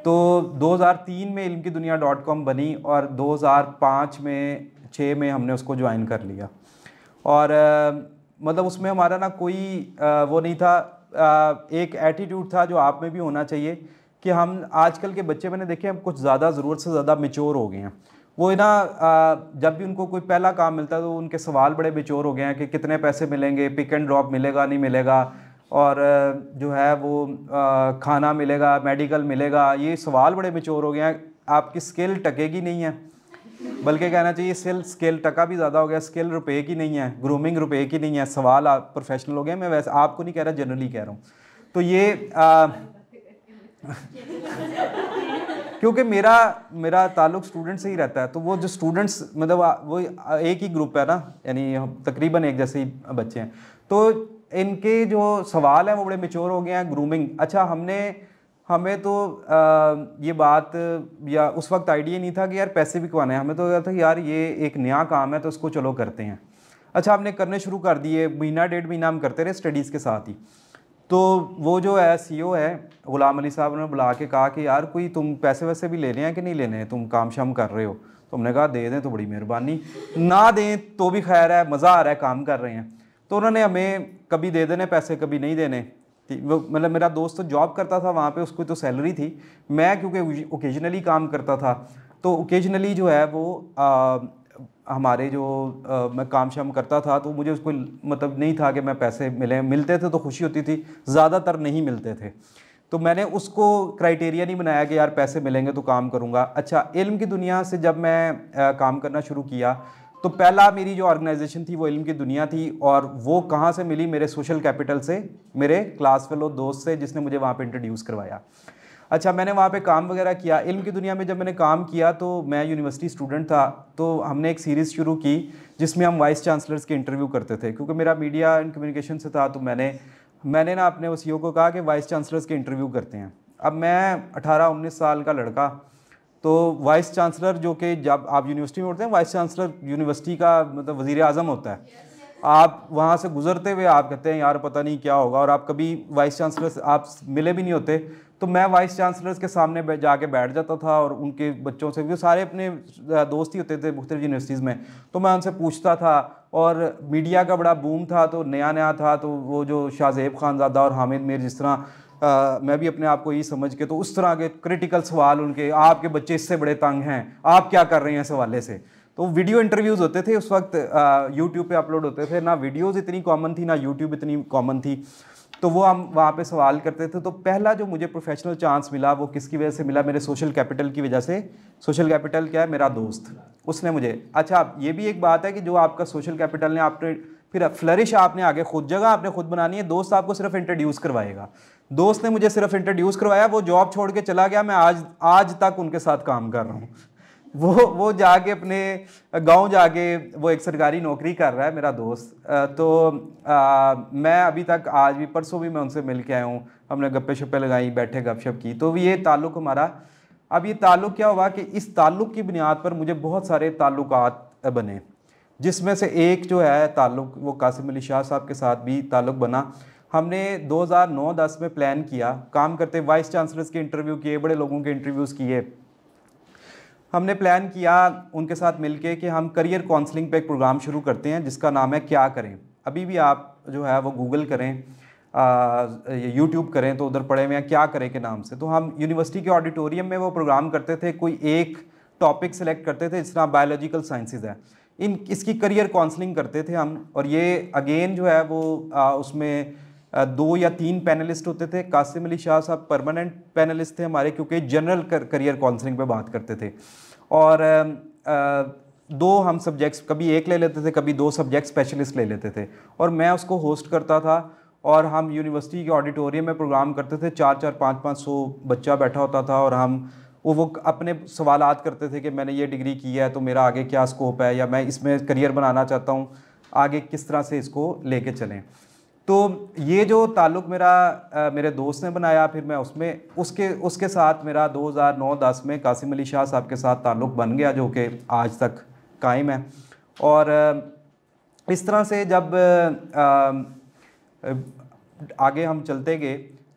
तो 2003 में ilmkidunia.com बनी, और 2005 में 6 में हमने उसको ज्वाइन कर लिया। और मतलब उसमें हमारा ना कोई वो नहीं था, एक एटीट्यूड था जो आप में भी होना चाहिए कि हम आजकल के बच्चे मैंने देखे हैं कुछ ज़्यादा ज़रूरत से ज़्यादा मैच्योर हो गए हैं। वो ना जब भी उनको कोई पहला काम मिलता है तो उनके सवाल बड़े मैच्योर हो गए हैं कि कितने पैसे मिलेंगे, पिक एंड ड्रॉप मिलेगा नहीं मिलेगा, और जो है वो खाना मिलेगा, मेडिकल मिलेगा, ये सवाल बड़े मैच्योर हो गए हैं। आपकी स्किल टकेगी नहीं है, बल्कि कहना चाहिए स्किल टका भी ज़्यादा हो गया। स्किल रुपए की नहीं है, ग्रूमिंग रुपए की नहीं है, सवाल आप प्रोफेशनल हो गए। मैं वैसे आपको नहीं कह रहा, जनरली कह रहा हूँ। तो ये क्योंकि मेरा ताल्लुक स्टूडेंट से ही रहता है, तो वो जो स्टूडेंट्स मतलब वो एक ही ग्रुप है ना, यानी हम तकरीबन एक जैसे ही बच्चे हैं, तो इनके जो सवाल हैं वो बड़े मैच्योर हो गए हैं। ग्रूमिंग, अच्छा हमें तो ये बात या उस वक्त आइडिया नहीं था कि यार पैसे भी कमाने हैं, हमें तो था कि यार ये एक नया काम है तो इसको चलो करते हैं। अच्छा, हमने करने शुरू कर दिए, महीना 1.5 महीना हम करते रहे स्टडीज़ के साथ ही। तो वो जो है सीईओ है गुलाम अली साहब ने बुला के कहा कि यार कोई तुम पैसे वैसे भी लेने हैं कि नहीं लेने हैं, तुम काम शाम कर रहे हो? तो हमने कहा दे दें तो बड़ी मेहरबानी, ना दें तो भी खैर है, मज़ा आ रहा है, काम कर रहे हैं। तो उन्होंने हमें कभी दे देने पैसे, कभी नहीं देने। वो मतलब मेरा दोस्त तो जॉब करता था वहाँ पे, उसको तो सैलरी थी। मैं क्योंकि ओकेजनली काम करता था, तो ओकेजनली जो है वो हमारे जो मैं काम शाम करता था, तो मुझे उसको मतलब नहीं था कि मैं पैसे मिलते थे तो खुशी होती थी, ज़्यादातर नहीं मिलते थे। तो मैंने उसको क्राइटेरिया नहीं बनाया कि यार पैसे मिलेंगे तो काम करूँगा। अच्छा, इल्म की दुनिया से जब मैं काम करना शुरू किया तो पहला मेरी जो ऑर्गेनाइजेशन थी वो इल्म की दुनिया थी, और वो कहाँ से मिली? मेरे सोशल कैपिटल से, मेरे क्लास फेलो दोस्त से, जिसने मुझे वहाँ पे इंट्रोड्यूस करवाया। अच्छा, मैंने वहाँ पे काम वगैरह किया। इल्म की दुनिया में जब मैंने काम किया तो मैं यूनिवर्सिटी स्टूडेंट था, तो हमने एक सीरीज़ शुरू की जिसमें हम वाइस चांसलर्स के इंटरव्यू करते थे। क्योंकि मेरा मीडिया एंड कम्युनिकेशन से था, तो मैंने ना अपने वसीओ को कहा कि वाइस चांसलर्स के इंटरव्यू करते हैं। अब मैं 18-19 साल का लड़का, तो वाइस चांसलर जो कि जब आप यूनिवर्सिटी में उठते हैं, वाइस चांसलर यूनिवर्सिटी का मतलब वज़ीर आज़म होता है। आप वहाँ से गुजरते हुए आप कहते हैं यार पता नहीं क्या होगा, और आप कभी वाइस चांसलर से आप मिले भी नहीं होते। तो मैं वाइस चांसलर्स के सामने जाके बैठ जाता था और उनके बच्चों से, वो सारे अपने दोस्त ही होते थे मुख्तलिफ यूनिवर्सिटीज़ में, तो मैं उनसे पूछता था। और मीडिया का बड़ा बूम था, तो नया नया था, तो वो जो शाहज़ेब खानज़ादा और हामिद मीर, जिस तरह मैं भी अपने आप को यही समझ के, तो उस तरह के क्रिटिकल सवाल उनके, आपके बच्चे इससे बड़े तंग हैं, आप क्या कर रहे हैं इस हवाले से। तो वीडियो इंटरव्यूज़ होते थे उस वक्त, यूट्यूब पे अपलोड होते थे, ना वीडियोज़ इतनी कॉमन थी, ना यूट्यूब इतनी कॉमन थी। तो वो हम वहाँ पे सवाल करते थे। तो पहला जो मुझे प्रोफेशनल चांस मिला वो किसकी वजह से मिला? मेरे सोशल कैपिटल की वजह से। सोशल कैपिटल क्या है? मेरा दोस्त, उसने मुझे, अच्छा ये भी एक बात है कि जो आपका सोशल कैपिटल ने, आपने फिर फ्लरिश आपने आगे खुद जगह आपने खुद बनानी है, दोस्त आपको सिर्फ इंट्रोड्यूस करवाएगा। दोस्त ने मुझे सिर्फ इंट्रोड्यूस करवाया, वो जॉब छोड़ के चला गया, मैं आज तक उनके साथ काम कर रहा हूँ। वो जाके अपने गांव जाके वो एक सरकारी नौकरी कर रहा है मेरा दोस्त। मैं अभी तक, आज भी, परसों भी मैं उनसे मिल के आया हूँ, हमने गप्पे शप्पे लगाई, बैठे गपशप की। तो ये ताल्लुक़ हमारा, अब ये ताल्लुक़ क्या हुआ कि इस ताल्लुक़ की बुनियाद पर मुझे बहुत सारे ताल्लुकात बने, जिसमें से एक जो है ताल्लुक़ वो कासिम अली शाह साहब के साथ भी ताल्लुक़ बना। हमने 2009-10 में प्लान किया, काम करते वाइस चांसलर्स के इंटरव्यू किए, बड़े लोगों के इंटरव्यूज़ किए। हमने प्लान किया उनके साथ मिलके कि हम करियर काउंसलिंग पे एक प्रोग्राम शुरू करते हैं जिसका नाम है क्या करें। अभी भी आप जो है वो गूगल करें, यूट्यूब करें, तो उधर पड़े हुए हैं क्या करें के नाम से। तो हम यूनिवर्सिटी के ऑडिटोरियम में वो प्रोग्राम करते थे, कोई एक टॉपिक सेलेक्ट करते थे, जिस तरह बायोलॉजिकल साइंसेज है, इसकी करियर काउंसलिंग करते थे हम। और ये अगेन जो है वो उसमें 2 या 3 पैनलिस्ट होते थे। कासिम अली शाह साहब परमानेंट पैनलिस्ट थे हमारे, क्योंकि जनरल करियर काउंसलिंग पे बात करते थे। और 2 हम सब्जेक्ट्स, कभी एक ले लेते थे, कभी 2 सब्जेक्ट स्पेशलिस्ट ले लेते थे, और मैं उसको होस्ट करता था। और हम यूनिवर्सिटी के ऑडिटोरियम में प्रोग्राम करते थे, 4-4, 5-500 बच्चा बैठा होता था, और हम वो अपने सवालात करते थे कि मैंने ये डिग्री की है तो मेरा आगे क्या स्कोप है, या मैं इसमें करियर बनाना चाहता हूँ, आगे किस तरह से इसको लेके चलें। तो ये जो ताल्लुक़ मेरा मेरे दोस्त ने बनाया, फिर मैं उसमें उसके साथ मेरा 2009-10 में कासिम अली शाह साहब के साथ ताल्लुक़ बन गया, जो कि आज तक कायम है। और इस तरह से जब आगे हम चलते गए,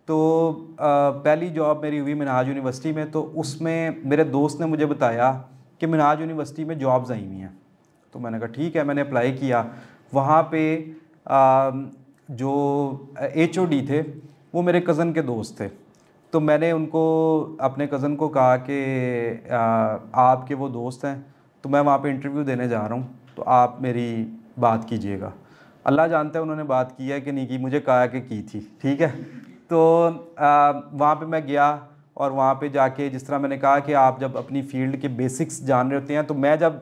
तो पहली जॉब मेरी हुई मिनहाज यूनिवर्सिटी में। तो उसमें मेरे दोस्त ने मुझे बताया कि मिनहाज यूनिवर्सिटी में जॉब्स आई हुई हैं। तो मैंने कहा ठीक है, मैंने अप्लाई किया। वहाँ पे जो HOD थे वो मेरे कज़न के दोस्त थे। तो मैंने उनको, अपने कज़न को कहा कि आपके वो दोस्त हैं, तो मैं वहाँ पे इंटरव्यू देने जा रहा हूँ, तो आप मेरी बात कीजिएगा। अल्लाह जानता है उन्होंने बात की है कि नहीं की, मुझे कहा कि की थी, ठीक है। तो वहाँ पे मैं गया, और वहाँ पे जाके जिस तरह मैंने कहा कि आप जब अपनी फ़ील्ड के बेसिक्स जान रहे होते हैं, तो मैं जब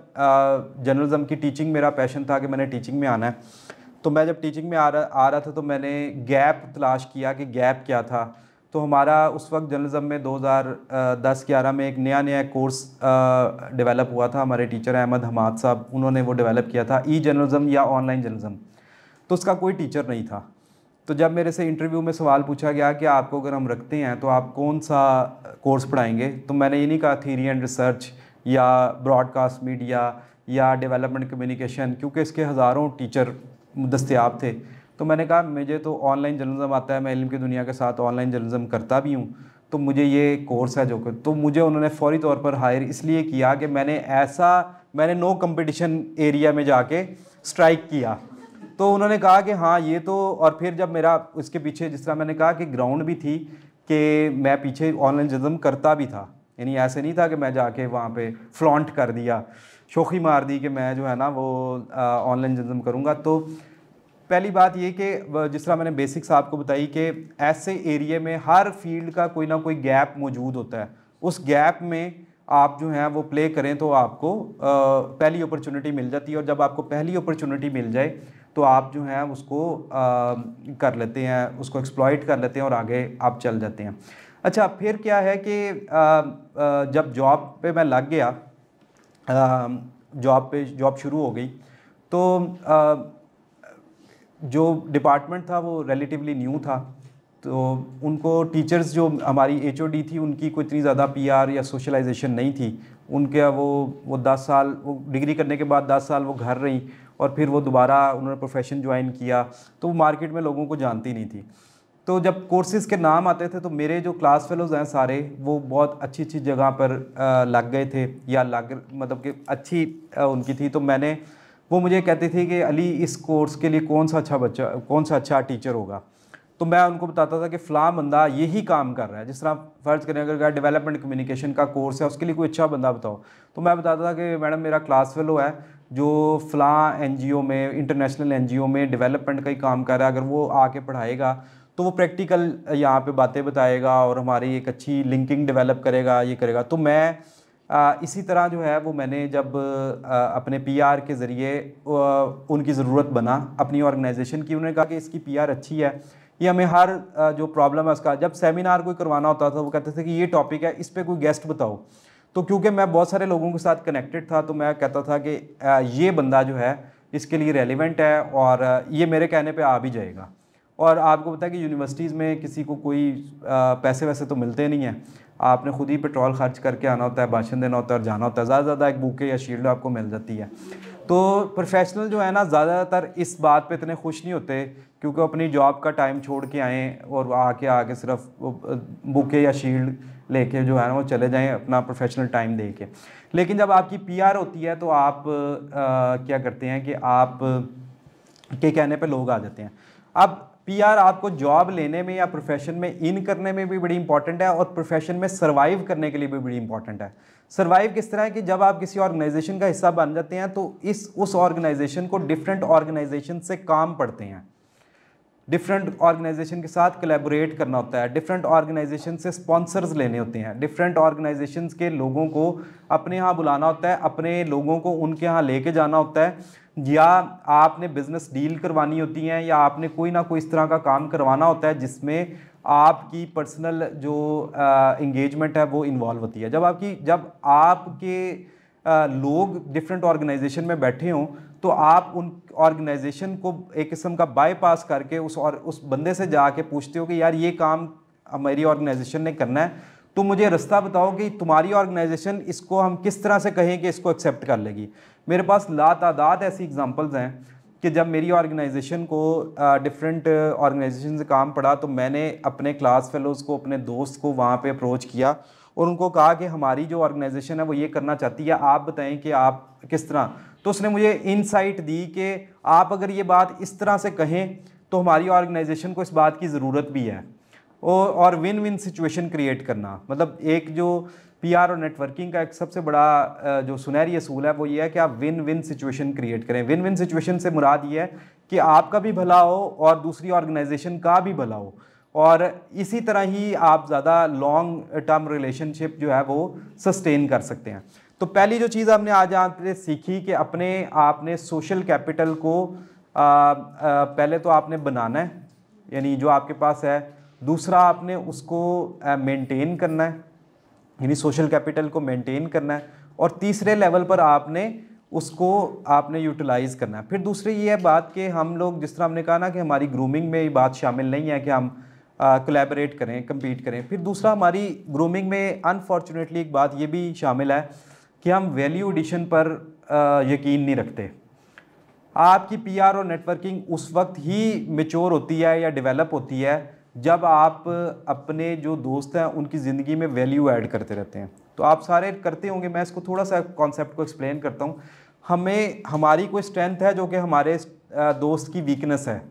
जर्नलिज़म की टीचिंग मेरा पैशन था कि मैंने टीचिंग में आना है, तो मैं जब टीचिंग में आ रहा था, तो मैंने गैप तलाश किया कि गैप क्या था। तो हमारा उस वक्त जर्नलिज़म में 2010-11 में एक नया कोर्स डेवलप हुआ था। हमारे टीचर अहमद हमाद साहब, उन्होंने वो डेवलप किया था, ई जर्नलिज़म या ऑनलाइन जर्नलिज़म। तो उसका कोई टीचर नहीं था। तो जब मेरे से इंटरव्यू में सवाल पूछा गया कि आपको अगर हम रखते हैं तो आप कौन सा कोर्स पढ़ाएंगे, तो मैंने ये नहीं कहा थ्योरी एंड रिसर्च या ब्रॉडकास्ट मीडिया या डेवलपमेंट कम्युनिकेशन, क्योंकि इसके हज़ारों टीचर दस्तयाब थे। तो मैंने कहा मुझे तो ऑनलाइन जर्नलिज़म आता है, मैं इल्म की दुनिया के साथ ऑनलाइन जर्नलिज़म करता भी हूँ, तो मुझे ये कोर्स है जो कि, तो मुझे उन्होंने फौरी तौर पर हायर इसलिए किया कि मैंने नो कंपटीशन एरिया में जाके स्ट्राइक किया। तो उन्होंने कहा कि हाँ ये तो, और फिर जब मेरा उसके पीछे, जिस तरह मैंने कहा कि ग्राउंड भी थी कि मैं पीछे ऑनलाइन जर्नलिज़म करता भी था, यानी ऐसे नहीं था कि मैं जाके वहाँ पे फ्लॉन्ट कर दिया, शोखी मार दी कि मैं जो है ना वो ऑनलाइन जर्नलिज़म करूँगा। तो पहली बात ये कि जिस तरह मैंने बेसिक्स आपको बताई कि ऐसे एरिए में हर फील्ड का कोई ना कोई गैप मौजूद होता है, उस गैप में आप जो हैं वो प्ले करें तो आपको पहली अपॉर्चुनिटी मिल जाती है। और जब आपको पहली अपॉर्चुनिटी मिल जाए तो आप जो हैं उसको कर लेते हैं, उसको एक्सप्लॉइट कर लेते हैं और आगे आप चल जाते हैं। अच्छा, फिर क्या है कि जब जॉब पे मैं लग गया, जॉब शुरू हो गई, तो जो डिपार्टमेंट था वो रिलेटिवली न्यू था, तो उनको टीचर्स जो हमारी एचओडी थी उनकी कोई इतनी ज़्यादा पीआर या सोशलाइजेशन नहीं थी। उनके वो 10 साल वो डिग्री करने के बाद 10 साल वो घर रहीं और फिर वो दोबारा उन्होंने प्रोफेशन ज्वाइन किया, तो वो मार्केट में लोगों को जानती नहीं थी। तो जब कोर्सेज़ के नाम आते थे तो मेरे जो क्लास फेलोज़ हैं सारे वो बहुत अच्छी अच्छी जगह पर लग गए थे या मतलब कि अच्छी उनकी थी। तो वो मुझे कहते थे कि अली इस कोर्स के लिए कौन सा अच्छा टीचर होगा। तो मैं उनको बताता था कि फ़लाँ बंदा यही काम कर रहा है। जिस तरह फ़र्ज़ करें अगर डेवलपमेंट कम्युनिकेशन का कोर्स है उसके लिए कोई अच्छा बंदा बताओ, तो मैं बताता था कि मैडम मेरा क्लास फेलो है जो फ़लाँ एनजीओ में, इंटरनेशनल एनजीओ में डेवलपमेंट का ही काम कर रहा है, अगर वो आके पढ़ाएगा तो वो प्रैक्टिकल यहाँ पे बातें बताएगा और हमारी एक अच्छी लिंकिंग डेवलप करेगा, ये करेगा। तो मैं इसी तरह जो है वो मैंने जब अपने पीआर के ज़रिए उनकी ज़रूरत बना अपनी ऑर्गेनाइजेशन की, उन्होंने कहा कि इसकी पीआर अच्छी है, ये हमें हर जो प्रॉब्लम है उसका, जब सेमिनार कोई करवाना होता था वो कहते थे कि ये टॉपिक है, इस पर कोई गेस्ट बताओ। तो क्योंकि मैं बहुत सारे लोगों के साथ कनेक्टेड था तो मैं कहता था कि ये बंदा जो है इसके लिए रेलिवेंट है और ये मेरे कहने पे आ भी जाएगा। और आपको पता है कि यूनिवर्सिटीज़ में किसी को कोई पैसे वैसे तो मिलते नहीं हैं, आपने खुद ही पेट्रोल खर्च करके आना होता है, भाषण देना होता है और जाना होता है। ज़्यादा से ज़्यादा एक बुके या शील्ड आपको मिल जाती है। तो प्रोफेशनल जो है ना ज़्यादातर इस बात पे इतने खुश नहीं होते क्योंकि अपनी जॉब का टाइम छोड़ के आएँ और आके सिर्फ बुके या शील्ड लेके जो है ना वो चले जाएं अपना प्रोफेशनल टाइम दे के। लेकिन जब आपकी पीआर होती है तो आप क्या करते हैं कि आप के कहने पे लोग आ जाते हैं। अब पीआर आपको जॉब लेने में या प्रोफेशन में इन करने में भी बड़ी इंपॉर्टेंट है और प्रोफेशन में सर्वाइव करने के लिए भी बड़ी इंपॉर्टेंट है। सर्वाइव किस तरह है कि जब आप किसी ऑर्गेनाइजेशन का हिस्सा बन जाते हैं तो उस ऑर्गेनाइजेशन को डिफरेंट ऑर्गेनाइजेशन से काम पड़ते हैं, डिफरेंट ऑर्गेनाइजेशन के साथ कोलैबोरेट करना होता है, डिफरेंट ऑर्गेनाइजेशन से स्पॉन्सर्स लेने होते हैं, डिफरेंट ऑर्गेनाइजेशंस के लोगों को अपने यहाँ बुलाना होता है, अपने लोगों को उनके यहाँ लेके जाना होता है, या आपने बिजनेस डील करवानी होती हैं या आपने कोई ना कोई इस तरह का काम करवाना होता है जिसमें आपकी पर्सनल जो इंगेजमेंट है वो इन्वॉल्व होती है। जब आपके लोग डिफरेंट ऑर्गेनाइजेशन में बैठे हों तो आप उन ऑर्गेनाइजेशन को एक किस्म का बाईपास करके उस बंदे से जाके पूछते हो कि यार ये काम हमारी ऑर्गेनाइजेशन ने करना है, तो मुझे रास्ता बताओ कि तुम्हारी ऑर्गेनाइजेशन इसको हम किस तरह से कहें कि इसको एक्सेप्ट कर लेगी। मेरे पास लातादाद ऐसी एग्जांपल्स हैं कि जब मेरी ऑर्गेनाइजेशन को डिफरेंट ऑर्गेनाइजेशन से काम पड़ा तो मैंने अपने क्लास फेलोज़ को, अपने दोस्त को वहाँ पे अप्रोच किया और उनको कहा कि हमारी जो ऑर्गेनाइजेशन है वो ये करना चाहती है, आप बताएं कि आप किस तरह। तो उसने मुझे इनसाइट दी कि आप अगर ये बात इस तरह से कहें तो हमारी ऑर्गेनाइजेशन को इस बात की ज़रूरत भी है। और विन विन सिचुएशन क्रिएट करना, मतलब एक जो पीआर और नेटवर्किंग का एक सबसे बड़ा जो सुनहरी असूल है वो ये है कि आप विन विन सिचुएशन क्रिएट करें। विन विन सिचुएशन से मुराद ये है कि आपका भी भला हो और दूसरी ऑर्गेनाइजेशन का भी भला हो, और इसी तरह ही आप ज़्यादा लॉन्ग टर्म रिलेशनशिप जो है वो सस्टेन कर सकते हैं। तो पहली जो चीज़ आपने आज आपने सीखी कि आपने सोशल कैपिटल को पहले तो आपने बनाना है, यानी जो आपके पास है। दूसरा, आपने उसको मेंटेन करना है, यानी सोशल कैपिटल को मेंटेन करना है। और तीसरे लेवल पर आपने यूटिलाइज़ करना है। फिर दूसरी ये है बात कि हम लोग, जिस तरह हमने कहा ना कि हमारी ग्रूमिंग में ये बात शामिल नहीं है कि हम कोलैबोरेट करें, compete करें। फिर दूसरा, हमारी ग्रूमिंग में अनफॉर्चुनेटली एक बात ये भी शामिल है कि हम वैल्यू एडिशन पर यकीन नहीं रखते। आपकी पीआर और नेटवर्किंग उस वक्त ही मैच्योर होती है या डेवलप होती है जब आप अपने जो दोस्त हैं उनकी ज़िंदगी में वैल्यू ऐड करते रहते हैं। तो आप सारे करते होंगे, मैं इसको थोड़ा सा कॉन्सेप्ट को एक्सप्लेन करता हूँ। हमारी कोई स्ट्रेंथ है जो कि हमारे दोस्त की वीकनेस है,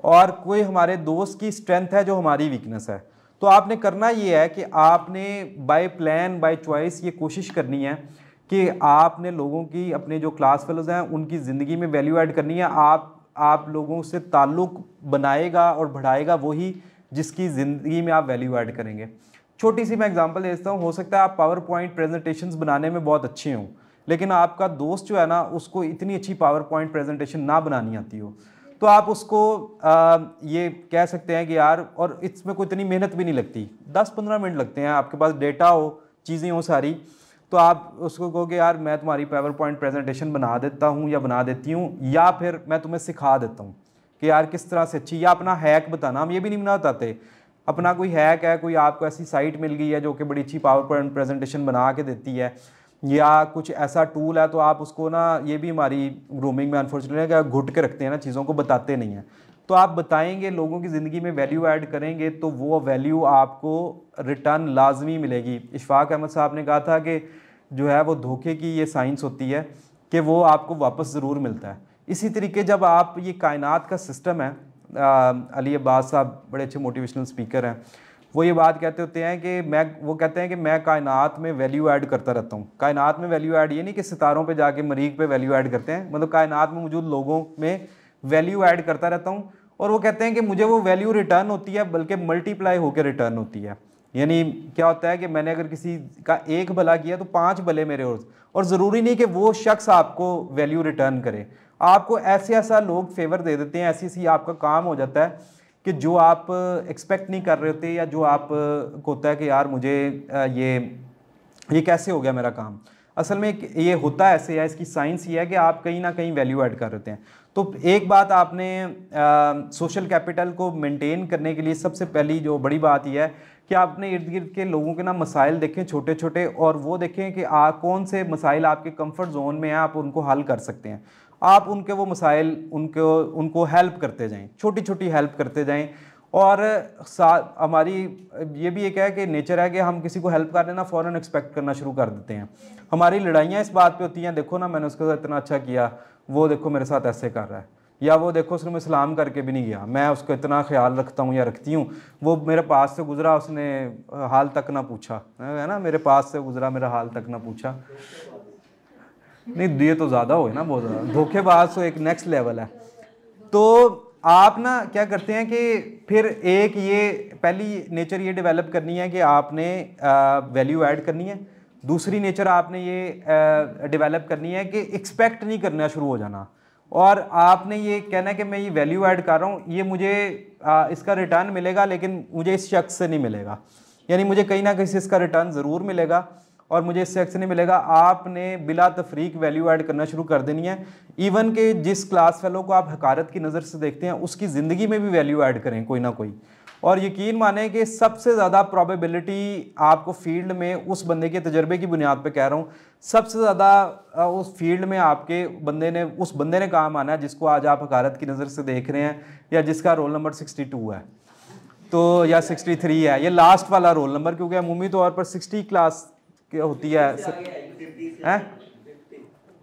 और कोई हमारे दोस्त की स्ट्रेंथ है जो हमारी वीकनेस है। तो आपने करना ये है कि आपने बाय प्लान बाय चॉइस ये कोशिश करनी है कि आपने लोगों की, अपने जो क्लास फेलोज़ हैं उनकी ज़िंदगी में वैल्यू ऐड करनी है। आप लोगों से ताल्लुक़ बनाएगा और बढ़ाएगा वही जिसकी ज़िंदगी में आप वैल्यू ऐड करेंगे। छोटी सी मैं एग्जांपल देता हूँ। हो सकता है आप पावर पॉइंट प्रेजेंटेशंस बनाने में बहुत अच्छे हों, लेकिन आपका दोस्त जो है ना उसको इतनी अच्छी पावर पॉइंट प्रेजेंटेशन ना बनानी आती हो, तो आप उसको ये कह सकते हैं कि यार, और इसमें कोई इतनी मेहनत भी नहीं लगती, 10-15 मिनट लगते हैं, आपके पास डेटा हो, चीज़ें हो सारी, तो आप उसको कहोगे यार मैं तुम्हारी पावर पॉइंट प्रेजेंटेशन बना देता हूँ या बना देती हूँ, या फिर मैं तुम्हें सिखा देता हूँ कि यार किस तरह से अच्छी, या अपना हैक बताना। हम ये भी नहीं बताते अपना कोई हैक है, कोई आपको ऐसी साइट मिल गई है जो कि बड़ी अच्छी पावर पॉइंट प्रेजेंटेशन बना के देती है, या कुछ ऐसा टूल है, तो आप उसको ना, ये भी हमारी ग्रूमिंग में अनफॉर्चुनेटली घुट के रखते हैं ना, चीज़ों को बताते नहीं हैं। तो आप बताएंगे, लोगों की ज़िंदगी में वैल्यू ऐड करेंगे, तो वो वैल्यू आपको रिटर्न लाजमी मिलेगी। इशफाक अहमद साहब ने कहा था कि जो है वो धोखे की ये साइंस होती है कि वो आपको वापस ज़रूर मिलता है। इसी तरीके जब आप ये कायनात का सिस्टम है, अली अब्बास साहब बड़े अच्छे मोटिवेशनल स्पीकर हैं, वो ये बात कहते होते हैं कि वो कहते हैं कि मैं कायनात में वैल्यू ऐड करता रहता हूँ। कायनात में वैल्यू ऐड ये नहीं कि सितारों पे जाके मरीख पे वैल्यू ऐड करते हैं, मतलब कायनात में मौजूद लोगों में वैल्यू ऐड करता रहता हूँ। और वो कहते हैं कि मुझे वो वैल्यू रिटर्न होती है, बल्कि मल्टीप्लाई होकर रिटर्न होती है। यानी क्या होता है कि मैंने अगर किसी का एक भला किया तो 5 भले मेरे और ज़रूरी नहीं कि वो शख्स आपको वैल्यू रिटर्न करे। आपको ऐसा लोग फेवर दे देते हैं, ऐसी आपका काम हो जाता है कि जो आप एक्सपेक्ट नहीं कर रहे होते, या जो आप को होता है कि यार मुझे ये कैसे हो गया मेरा काम। असल में ये होता ऐसे है, इसकी साइंस ये है कि आप कहीं ना कहीं वैल्यू ऐड कर रहे हैं। तो एक बात आपने सोशल कैपिटल को मेंटेन करने के लिए सबसे पहली जो बड़ी बात यह है कि आपने इर्द गिर्द के लोगों के ना मसाइल देखें छोटे छोटे, और वो देखें कि कौन से मसाइल आपके कंफर्ट जोन में हैं, आप उनको हल कर सकते हैं। आप उनके वो मसाइल उनको हेल्प करते जाएं, छोटी छोटी हेल्प करते जाएं। और हमारी ये भी एक है कि नेचर है कि हम किसी को हेल्प कर देना फ़ौरन एक्सपेक्ट करना शुरू कर देते हैं। हमारी लड़ाइयाँ इस बात पे होती हैं, देखो ना मैंने उसके साथ इतना अच्छा किया, वो देखो मेरे साथ ऐसे कर रहा है, या वो देखो उसने मुझे सलाम करके भी नहीं गया, मैं उसको इतना ख्याल रखता हूँ या रखती हूँ, वो मेरे पास से गुजरा उसने हाल तक ना पूछा, है ना, मेरे पास से गुजरा मेरा हाल तक ना पूछा। नहीं, ये तो ज़्यादा हो ना, बहुत ज़्यादा धोखेबाज, तो एक नेक्स्ट लेवल है। तो आप ना क्या करते हैं कि फिर एक ये पहली नेचर ये डेवलप करनी है कि आपने वैल्यू ऐड करनी है। दूसरी नेचर आपने ये डेवलप करनी है कि एक्सपेक्ट नहीं करना शुरू हो जाना, और आपने ये कहना है कि मैं ये वैल्यू ऐड कर रहा हूँ, ये मुझे इसका रिटर्न मिलेगा, लेकिन मुझे इस शख्स से नहीं मिलेगा। यानी मुझे कहीं ना कहीं से इसका रिटर्न ज़रूर मिलेगा और मुझे इससे एक्स नहीं मिलेगा। आपने बिला तफरीक वैल्यू ऐड करना शुरू कर देनी है। इवन के जिस क्लास फेलो को आप हकारत की नज़र से देखते हैं, उसकी ज़िंदगी में भी वैल्यू ऐड करें कोई ना कोई। और यकीन माने कि सबसे ज़्यादा प्रोबेबिलिटी आपको फील्ड में, उस बंदे के तजर्बे की बुनियाद पे कह रहा हूँ, सबसे ज़्यादा उस फील्ड में आपके उस बंदे ने काम आना है जिसको आज आप हकारत की नज़र से देख रहे हैं, या जिसका रोल नंबर 62 है तो, या 63 है, ये लास्ट वाला रोल नंबर, क्योंकि अमूमी तौर पर 60 क्लास होती है,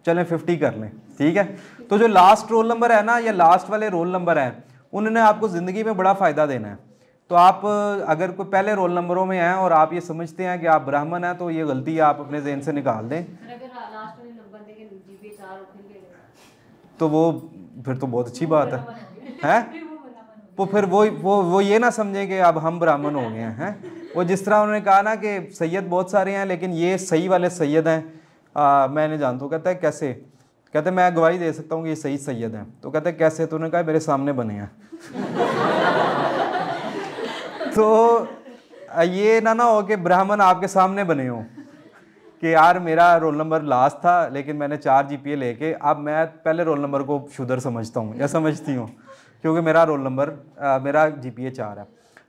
चलें 50 कर लें, ठीक है। तो जो लास्ट रोल नंबर है ना, या लास्ट वाले रोल नंबर हैं, उन्होंने आपको ज़िंदगी में बड़ा फ़ायदा देना है। तो आप अगर कोई पहले रोल नंबरों में हैं और आप ये समझते हैं कि आप ब्राह्मण हैं, तो ये गलती आप अपने ज़हन से निकाल दें। तो वो फिर तो बहुत अच्छी बात है तो फिर वो ये ना समझे कि अब हम ब्राह्मण हो गए हैं। वो जिस तरह उन्होंने कहा ना कि सैयद बहुत सारे हैं, लेकिन ये सही वाले सैयद हैं। मैंने जानता हूँ, कहता है कैसे, कहते मैं गवाही दे सकता हूँ कि ये सही सैयद हैं। तो कहते कैसे, तो उन्होंने कहा मेरे सामने बने हैं। तो ये ना हो कि ब्राह्मण आपके सामने बने हो कि यार मेरा रोल नंबर लास्ट था, लेकिन मैंने 4 GPA लेके अब मैं पहले रोल नंबर को शुदर समझता हूँ या समझती हूँ, क्योंकि मेरा रोल नंबर मेरा GPA 4 है।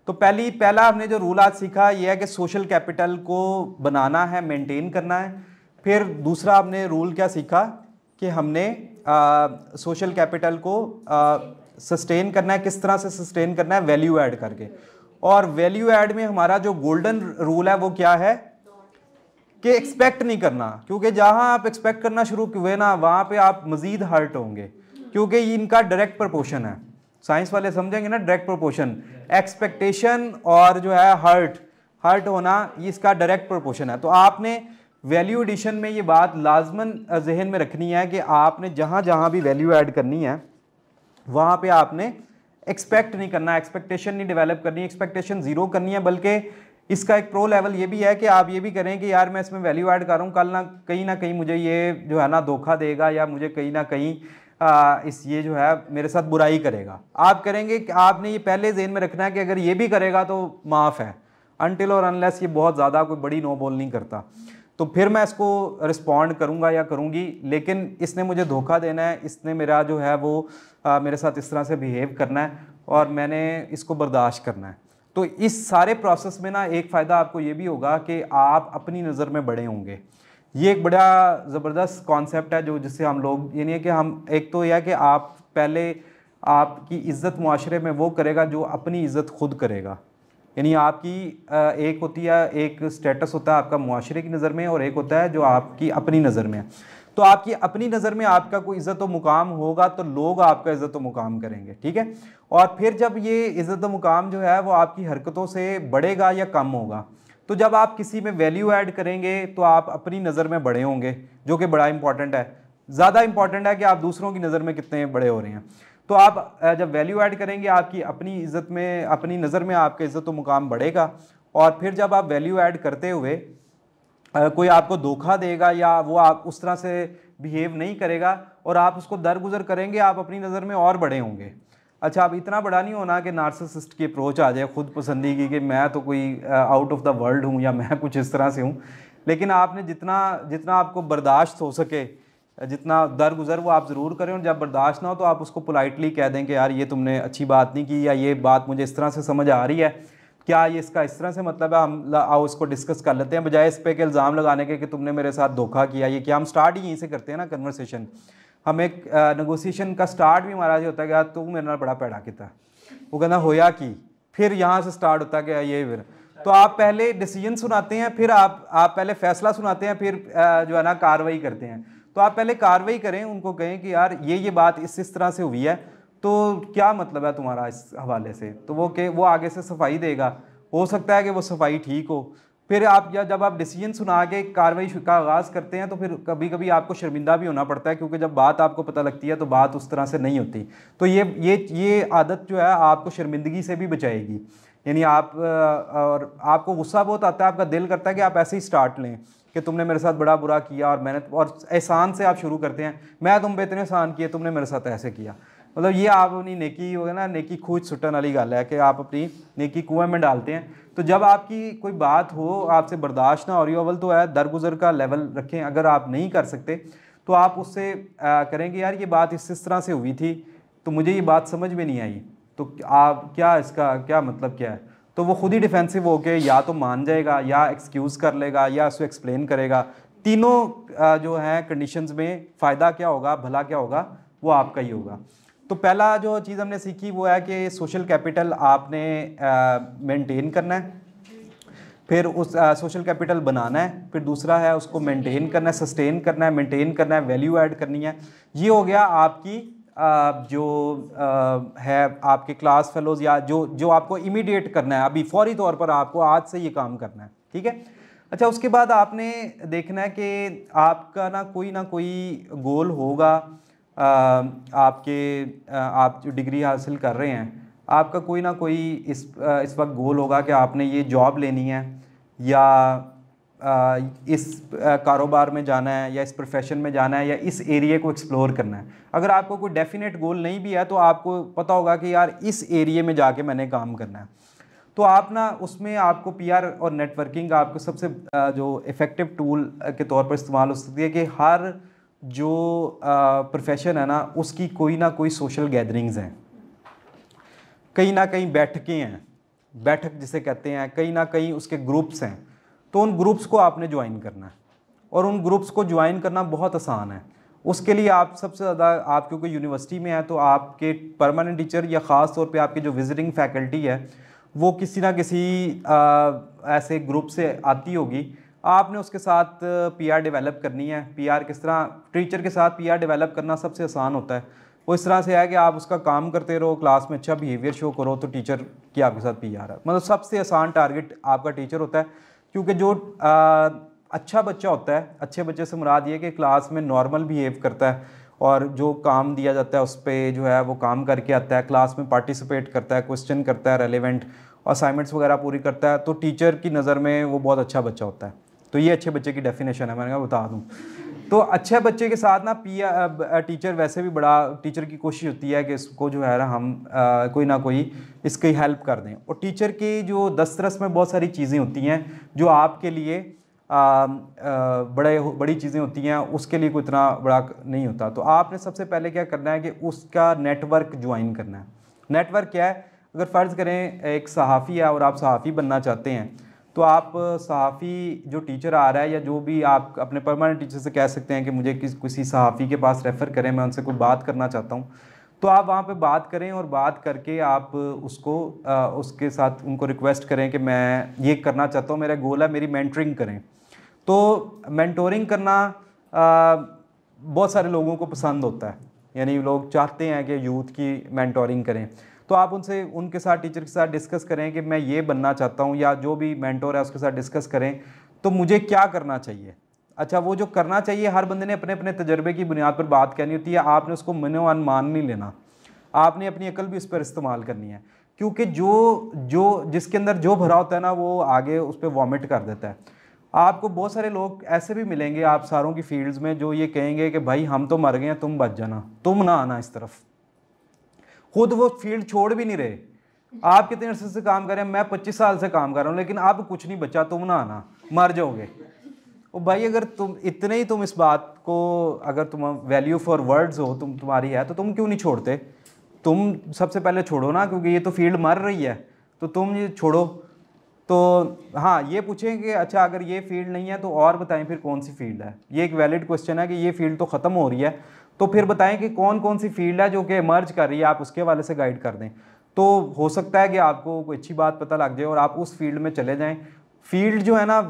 तो पहला हमने जो रूल आज सीखा ये है कि सोशल कैपिटल को बनाना है, मेंटेन करना है। फिर दूसरा हमने रूल क्या सीखा कि हमने सोशल कैपिटल को सस्टेन करना है। किस तरह से सस्टेन करना है? वैल्यू ऐड करके। और वैल्यू ऐड में हमारा जो गोल्डन रूल है वो क्या है कि एक्सपेक्ट नहीं करना, क्योंकि जहां आप एक्सपेक्ट करना शुरू हुए ना, वहां पे आप मजीद हर्ट होंगे, क्योंकि इनका डायरेक्ट प्रोपोर्शन है। साइंस वाले समझेंगे ना, डायरेक्ट प्रोपोर्शन, एक्सपेक्टेशन और जो है हर्ट होना, इसका डायरेक्ट प्रोपोर्शन है। तो आपने वैल्यू एडिशन में ये बात लाजमन जहन में रखनी है कि आपने जहां जहां भी वैल्यू ऐड करनी है वहां पे आपने एक्सपेक्ट नहीं करना, एक्सपेक्टेशन नहीं डेवलप करनी, एक्सपेक्टेशन जीरो करनी है। बल्कि इसका एक प्रो लेवल ये भी है कि आप ये भी करें कि यार मैं इसमें वैल्यू ऐड कर रहा हूँ, कल ना कहीं मुझे ये जो है ना धोखा देगा, या मुझे कहीं ना कहीं ये जो है मेरे साथ बुराई करेगा। आप करेंगे कि आपने ये पहले ज़हन में रखना है कि अगर ये भी करेगा तो माफ़ है, अनटिल और अनलेस ये बहुत ज़्यादा कोई बड़ी नो बॉल नहीं करता। तो फिर मैं इसको रिस्पॉन्ड करूँगा या करूँगी, लेकिन इसने मुझे धोखा देना है, इसने मेरा जो है वो मेरे साथ इस तरह से बिहेव करना है और मैंने इसको बर्दाश्त करना है। तो इस सारे प्रोसेस में ना एक फ़ायदा आपको ये भी होगा कि आप अपनी नज़र में बड़े होंगे। ये एक बड़ा ज़बरदस्त कॉन्सेप्ट है जो जिससे हम लोग, ये नहीं है कि हम, एक तो यह है कि आप पहले आपकी इज़्ज़त मुआशरे में वो करेगा जो अपनी इज़्ज़त खुद करेगा। यानी आपकी एक होती है, एक स्टेटस होता है आपका मुआशरे की नज़र में और एक होता है जो आपकी अपनी नज़र में है। तो आपकी अपनी नज़र में आपका कोई इज़्ज़त व मुकाम होगा तो लोग आपका इज़्ज़त व मुकाम करेंगे, ठीक है। और फिर जब ये इज़्ज़त व मुकाम जो है वो आपकी हरकतों से बढ़ेगा या कम होगा, तो जब आप किसी में वैल्यू ऐड करेंगे तो आप अपनी नज़र में बड़े होंगे, जो कि बड़ा इंपॉर्टेंट है। ज़्यादा इंपॉर्टेंट है कि आप दूसरों की नज़र में कितने बड़े हो रहे हैं। तो आप जब वैल्यू ऐड करेंगे आपकी अपनी इज़्ज़त में, अपनी नज़र में आपका इज़्ज़त व मुकाम बढ़ेगा। और फिर जब आप वैल्यू ऐड करते हुए कोई आपको धोखा देगा या वो आप उस तरह से बिहेव नहीं करेगा और आप उसको दरगुजर करेंगे, आप अपनी नज़र में और बड़े होंगे। अच्छा, अब इतना बड़ा नहीं होना कि नार्सिसिस्ट की अप्रोच आ जाए, खुद पसंदी की, कि मैं तो कोई आउट ऑफ द वर्ल्ड हूँ या मैं कुछ इस तरह से हूँ। लेकिन आपने जितना जितना आपको बर्दाश्त हो सके, जितना दरगुजर वो आप ज़रूर करें, और जब बर्दाश्त ना हो तो आप उसको पोलाइटली कह दें कि यार ये तुमने अच्छी बात नहीं की, या ये बात मुझे इस तरह से समझ आ रही है, क्या ये इसका इस तरह से मतलब है, हम आओ इसको डिस्कस कर लेते हैं, बजाय इस पे के इल्ज़ाम लगाने के कि तुमने मेरे साथ धोखा किया। ये क्या हम स्टार्ट ही यहीं से करते हैं ना कन्वर्सेशन। हम एक नेगोशिएशन का स्टार्ट भी हमारा ये होता है कि यार तू मेरे नाल बड़ा पैड़ा किया, वो कहना होया कि, फिर यहाँ से स्टार्ट होता है कि ये फिर तो आप पहले डिसीजन सुनाते हैं, फिर आप पहले फैसला सुनाते हैं, फिर जो है ना कार्रवाई करते हैं। तो आप पहले कार्रवाई करें, उनको कहें कि यार ये बात इस तरह से हुई है, तो क्या मतलब है तुम्हारा इस हवाले से। तो वो आगे से सफाई देगा, हो सकता है कि वो सफाई ठीक हो। फिर आप जब आप डिसीजन सुना के कार्रवाई का आगाज़ करते हैं तो फिर कभी कभी आपको शर्मिंदा भी होना पड़ता है, क्योंकि जब बात आपको पता लगती है तो बात उस तरह से नहीं होती। तो ये आदत जो है आपको शर्मिंदगी से भी बचाएगी। यानी आप और आपको गुस्सा बहुत आता है, आपका दिल करता है कि आप ऐसे ही स्टार्ट लें कि तुमने मेरे साथ बड़ा बुरा किया, और मैंने, और एहसान से आप शुरू करते हैं, मैं तुम पे इतने एहसान किए, तुमने मेरे साथ ऐसे किया। मतलब ये आप अपनी नेकी हो गया ना, नेकी खूज सुटन वाली गल है कि आप अपनी नेकी कुएं में डालते हैं। तो जब आपकी कोई बात हो, आपसे बर्दाश्त ना हो रही हो, अव्वल तो है दरगुजर का लेवल रखें। अगर आप नहीं कर सकते तो आप उससे करेंगे, यार ये बात इस तरह से हुई थी, तो मुझे ये बात समझ में नहीं आई, तो आप क्या, इसका क्या मतलब क्या है। तो वो खुद ही डिफेंसिव होके या तो मान जाएगा, या एक्सक्यूज़ कर लेगा, या उसको एक्सप्लेन करेगा। तीनों जो हैं कंडीशंस में फ़ायदा क्या होगा, भला क्या होगा, वो आपका ही होगा। तो पहला जो चीज़ हमने सीखी वो है कि सोशल कैपिटल आपने मेंटेन करना है, फिर उस सोशल कैपिटल बनाना है, फिर दूसरा है उसको मेंटेन करना है, सस्टेन करना है, मेंटेन करना है, वैल्यू ऐड करनी है। ये हो गया आपकी जो है आपके क्लास फेलोज़, या जो आपको इमीडिएट करना है, अभी फौरी तौर पर आपको आज से ये काम करना है, ठीक है। अच्छा, उसके बाद आपने देखना है कि आपका ना कोई गोल होगा। आप जो डिग्री हासिल कर रहे हैं, आपका कोई ना कोई इस वक्त गोल होगा कि आपने ये जॉब लेनी है, या इस कारोबार में जाना है, या इस प्रोफेशन में जाना है, या इस एरिया को एक्सप्लोर करना है। अगर आपको कोई डेफिनेट गोल नहीं भी है तो आपको पता होगा कि यार इस एरिया में जाके मैंने काम करना है। तो आप ना उसमें आपको पीआर और नेटवर्किंग आपको सबसे जो इफ़ेक्टिव टूल के तौर पर इस्तेमाल हो सकती है कि हर जो प्रोफेशन है ना उसकी कोई ना कोई सोशल गैदरिंग्स हैं, कहीं ना कहीं बैठकें हैं, बैठक जिसे कहते हैं, कहीं ना कहीं उसके ग्रुप्स हैं। तो उन ग्रुप्स को आपने ज्वाइन करना है, और उन ग्रुप्स को ज्वाइन करना बहुत आसान है। उसके लिए आप सबसे ज़्यादा, आप क्योंकि यूनिवर्सिटी में है तो आपके परमानेंट टीचर या ख़ास तौर पे आपकी जो विजिटिंग फैकल्टी है वो किसी ना किसी ऐसे ग्रुप से आती होगी। आपने उसके साथ पीआर डेवलप करनी है। पीआर किस तरह, टीचर के साथ पीआर डेवलप करना सबसे आसान होता है। वो इस तरह से है कि आप उसका काम करते रहो, क्लास में अच्छा बिहेवियर शो करो, तो टीचर की आपके साथ पीआर है। मतलब सबसे आसान टारगेट आपका टीचर होता है, क्योंकि जो अच्छा बच्चा होता है, अच्छे बच्चे से मुराद ये कि क्लास में नॉर्मल बिहेव करता है, और जो काम दिया जाता है उस पर जो है वो काम करके आता है, क्लास में पार्टिसिपेट करता है, क्वेश्चन करता है, रेलेवेंट असाइनमेंट्स वगैरह पूरी करता है, तो टीचर की नज़र में वो बहुत अच्छा बच्चा होता है। तो ये अच्छे बच्चे की डेफिनेशन है, मैंने कहा बता दूं। तो अच्छे बच्चे के साथ ना टीचर वैसे भी बड़ा, टीचर की कोशिश होती है कि इसको जो है ना हम कोई ना कोई इसकी हेल्प कर दें। और टीचर की जो दस्तरस में बहुत सारी चीज़ें होती हैं जो आपके लिए बड़ी चीज़ें होती हैं, उसके लिए कोई इतना बड़ा नहीं होता। तो आपने सबसे पहले क्या करना है कि उसका नेटवर्क ज्वाइन करना है। नेटवर्क क्या है? अगर फ़र्ज़ करें एक सहाफ़ी है और आप सहाफ़ी बनना चाहते हैं, तो आप सहाफ़ी जो टीचर आ रहा है या जो भी आप अपने परमानेंट टीचर से कह सकते हैं कि मुझे किसी सहाफ़ी के पास रेफ़र करें, मैं उनसे कोई बात करना चाहता हूँ। तो आप वहाँ पे बात करें और बात करके आप उसको उसके साथ उनको रिक्वेस्ट करें कि मैं ये करना चाहता हूँ, मेरा गोल है मेरी मेंटरिंग करें। तो मेंटोरिंग करना बहुत सारे लोगों को पसंद होता है, यानी लोग चाहते हैं कि यूथ की मेंटोरिंग करें। तो आप उनसे उनके साथ टीचर के साथ डिस्कस करें कि मैं ये बनना चाहता हूँ, या जो भी मेंटोर है उसके साथ डिस्कस करें तो मुझे क्या करना चाहिए। अच्छा, वो जो करना चाहिए हर बंदे ने अपने अपने तजर्बे की बुनियाद पर बात करनी होती है। आपने उसको मनो मान नहीं लेना, आपने अपनी अकल भी उस पर इस्तेमाल करनी है, क्योंकि जो जो जिसके अंदर जो भरा होता है ना, वो आगे उस पर वॉमिट कर देता है। आपको बहुत सारे लोग ऐसे भी मिलेंगे आप सारों की फील्ड्स में जो ये कहेंगे कि भाई हम तो मर गए हैं, तुम बच जाना, तुम ना आना इस तरफ। खुद वो फील्ड छोड़ भी नहीं रहे। आप कितने अरसे से काम कर रहे हैं? मैं 25 साल से काम कर रहा हूँ, लेकिन अब कुछ नहीं बचा, तुम ना आना, मर जाओगे। ओ भाई, अगर तुम इतने ही तुम इस बात को, अगर तुम वैल्यू फॉर वर्ड्स हो तुम्हारी है, तो तुम क्यों नहीं छोड़ते? तुम सबसे पहले छोड़ो ना, क्योंकि ये तो फील्ड मर रही है, तो तुम ये छोड़ो। तो हाँ, ये पूछें कि अच्छा अगर ये फील्ड नहीं है तो और बताएं फिर कौन सी फील्ड है। ये एक वैलिड क्वेश्चन है कि ये फील्ड तो ख़त्म हो रही है, तो फिर बताएं कि कौन कौन सी फील्ड है जो कि इमर्ज कर रही है, आप उसके हवाले से गाइड कर दें। तो हो सकता है कि आपको कोई अच्छी बात पता लग जाए और आप उस फील्ड में चले जाएँ। फील्ड जो है ना,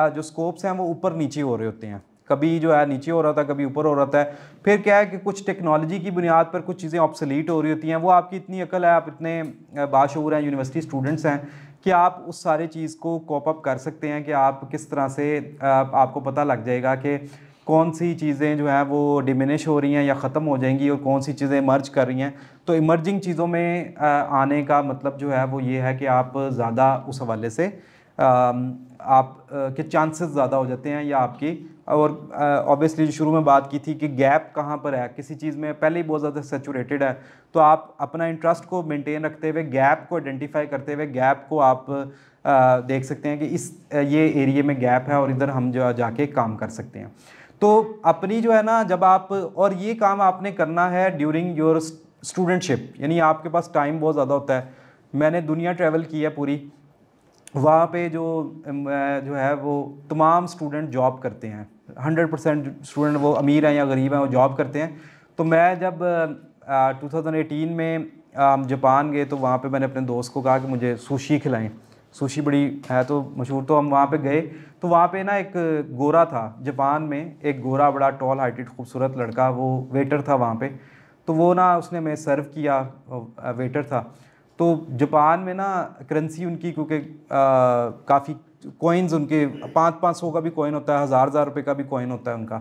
जो स्कोप्स हैं वो ऊपर नीचे हो रहे होते हैं, कभी जो है नीचे हो रहा था, कभी ऊपर हो रहा था। फिर क्या है कि कुछ टेक्नोलॉजी की बुनियाद पर कुछ चीज़ें ऑब्सोलीट हो रही होती हैं। वो आपकी इतनी अकल है, आप इतने बाशऊर हैं, यूनिवर्सिटी स्टूडेंट्स हैं, कि आप उस सारे चीज़ को कॉप अप कर सकते हैं कि आप किस तरह से आपको पता लग जाएगा कि कौन सी चीज़ें जो हैं वो डिमिनिश हो रही हैं या ख़त्म हो जाएंगी और कौन सी चीज़ें इमर्ज कर रही हैं। तो इमर्जिंग चीज़ों में आने का मतलब जो है वो ये है कि आप ज़्यादा उस हवाले से आप के चांसेस ज़्यादा हो जाते हैं, या आपकी, और ऑब्वियसली जो शुरू में बात की थी कि गैप कहाँ पर है, किसी चीज़ में पहले ही बहुत ज़्यादा सेचुरेटेड है, तो आप अपना इंटरेस्ट को मेंटेन रखते हुए गैप को आइडेंटिफाई करते हुए गैप को आप देख सकते हैं कि ये एरिया में गैप है और इधर हम जो जाके काम कर सकते हैं। तो अपनी जो है ना, जब आप, और ये काम आपने करना है ड्यूरिंग योर स्टूडेंटशिप, यानी आपके पास टाइम बहुत ज़्यादा होता है। मैंने दुनिया ट्रैवल की है पूरी, वहाँ पे जो है वो तमाम स्टूडेंट जॉब करते हैं, 100% स्टूडेंट, वो अमीर हैं या गरीब हैं, वो जॉब करते हैं। तो मैं जब 2018 में जापान गए, तो वहाँ पे मैंने अपने दोस्त को कहा कि मुझे सुशी खिलाएं, सुशी बड़ी है तो मशहूर। तो हम वहाँ पे गए, तो वहाँ पे ना एक गोरा था, जापान में एक गोरा बड़ा टॉल हाइटेड खूबसूरत लड़का, वो वेटर था वहाँ पे। तो वो ना उसने मैं सर्व किया, वेटर था। तो जापान में ना करेंसी उनकी, क्योंकि काफ़ी कॉइन्स उनके 500 का भी कॉइन होता है, 1000 रुपये का भी कॉइन होता है उनका।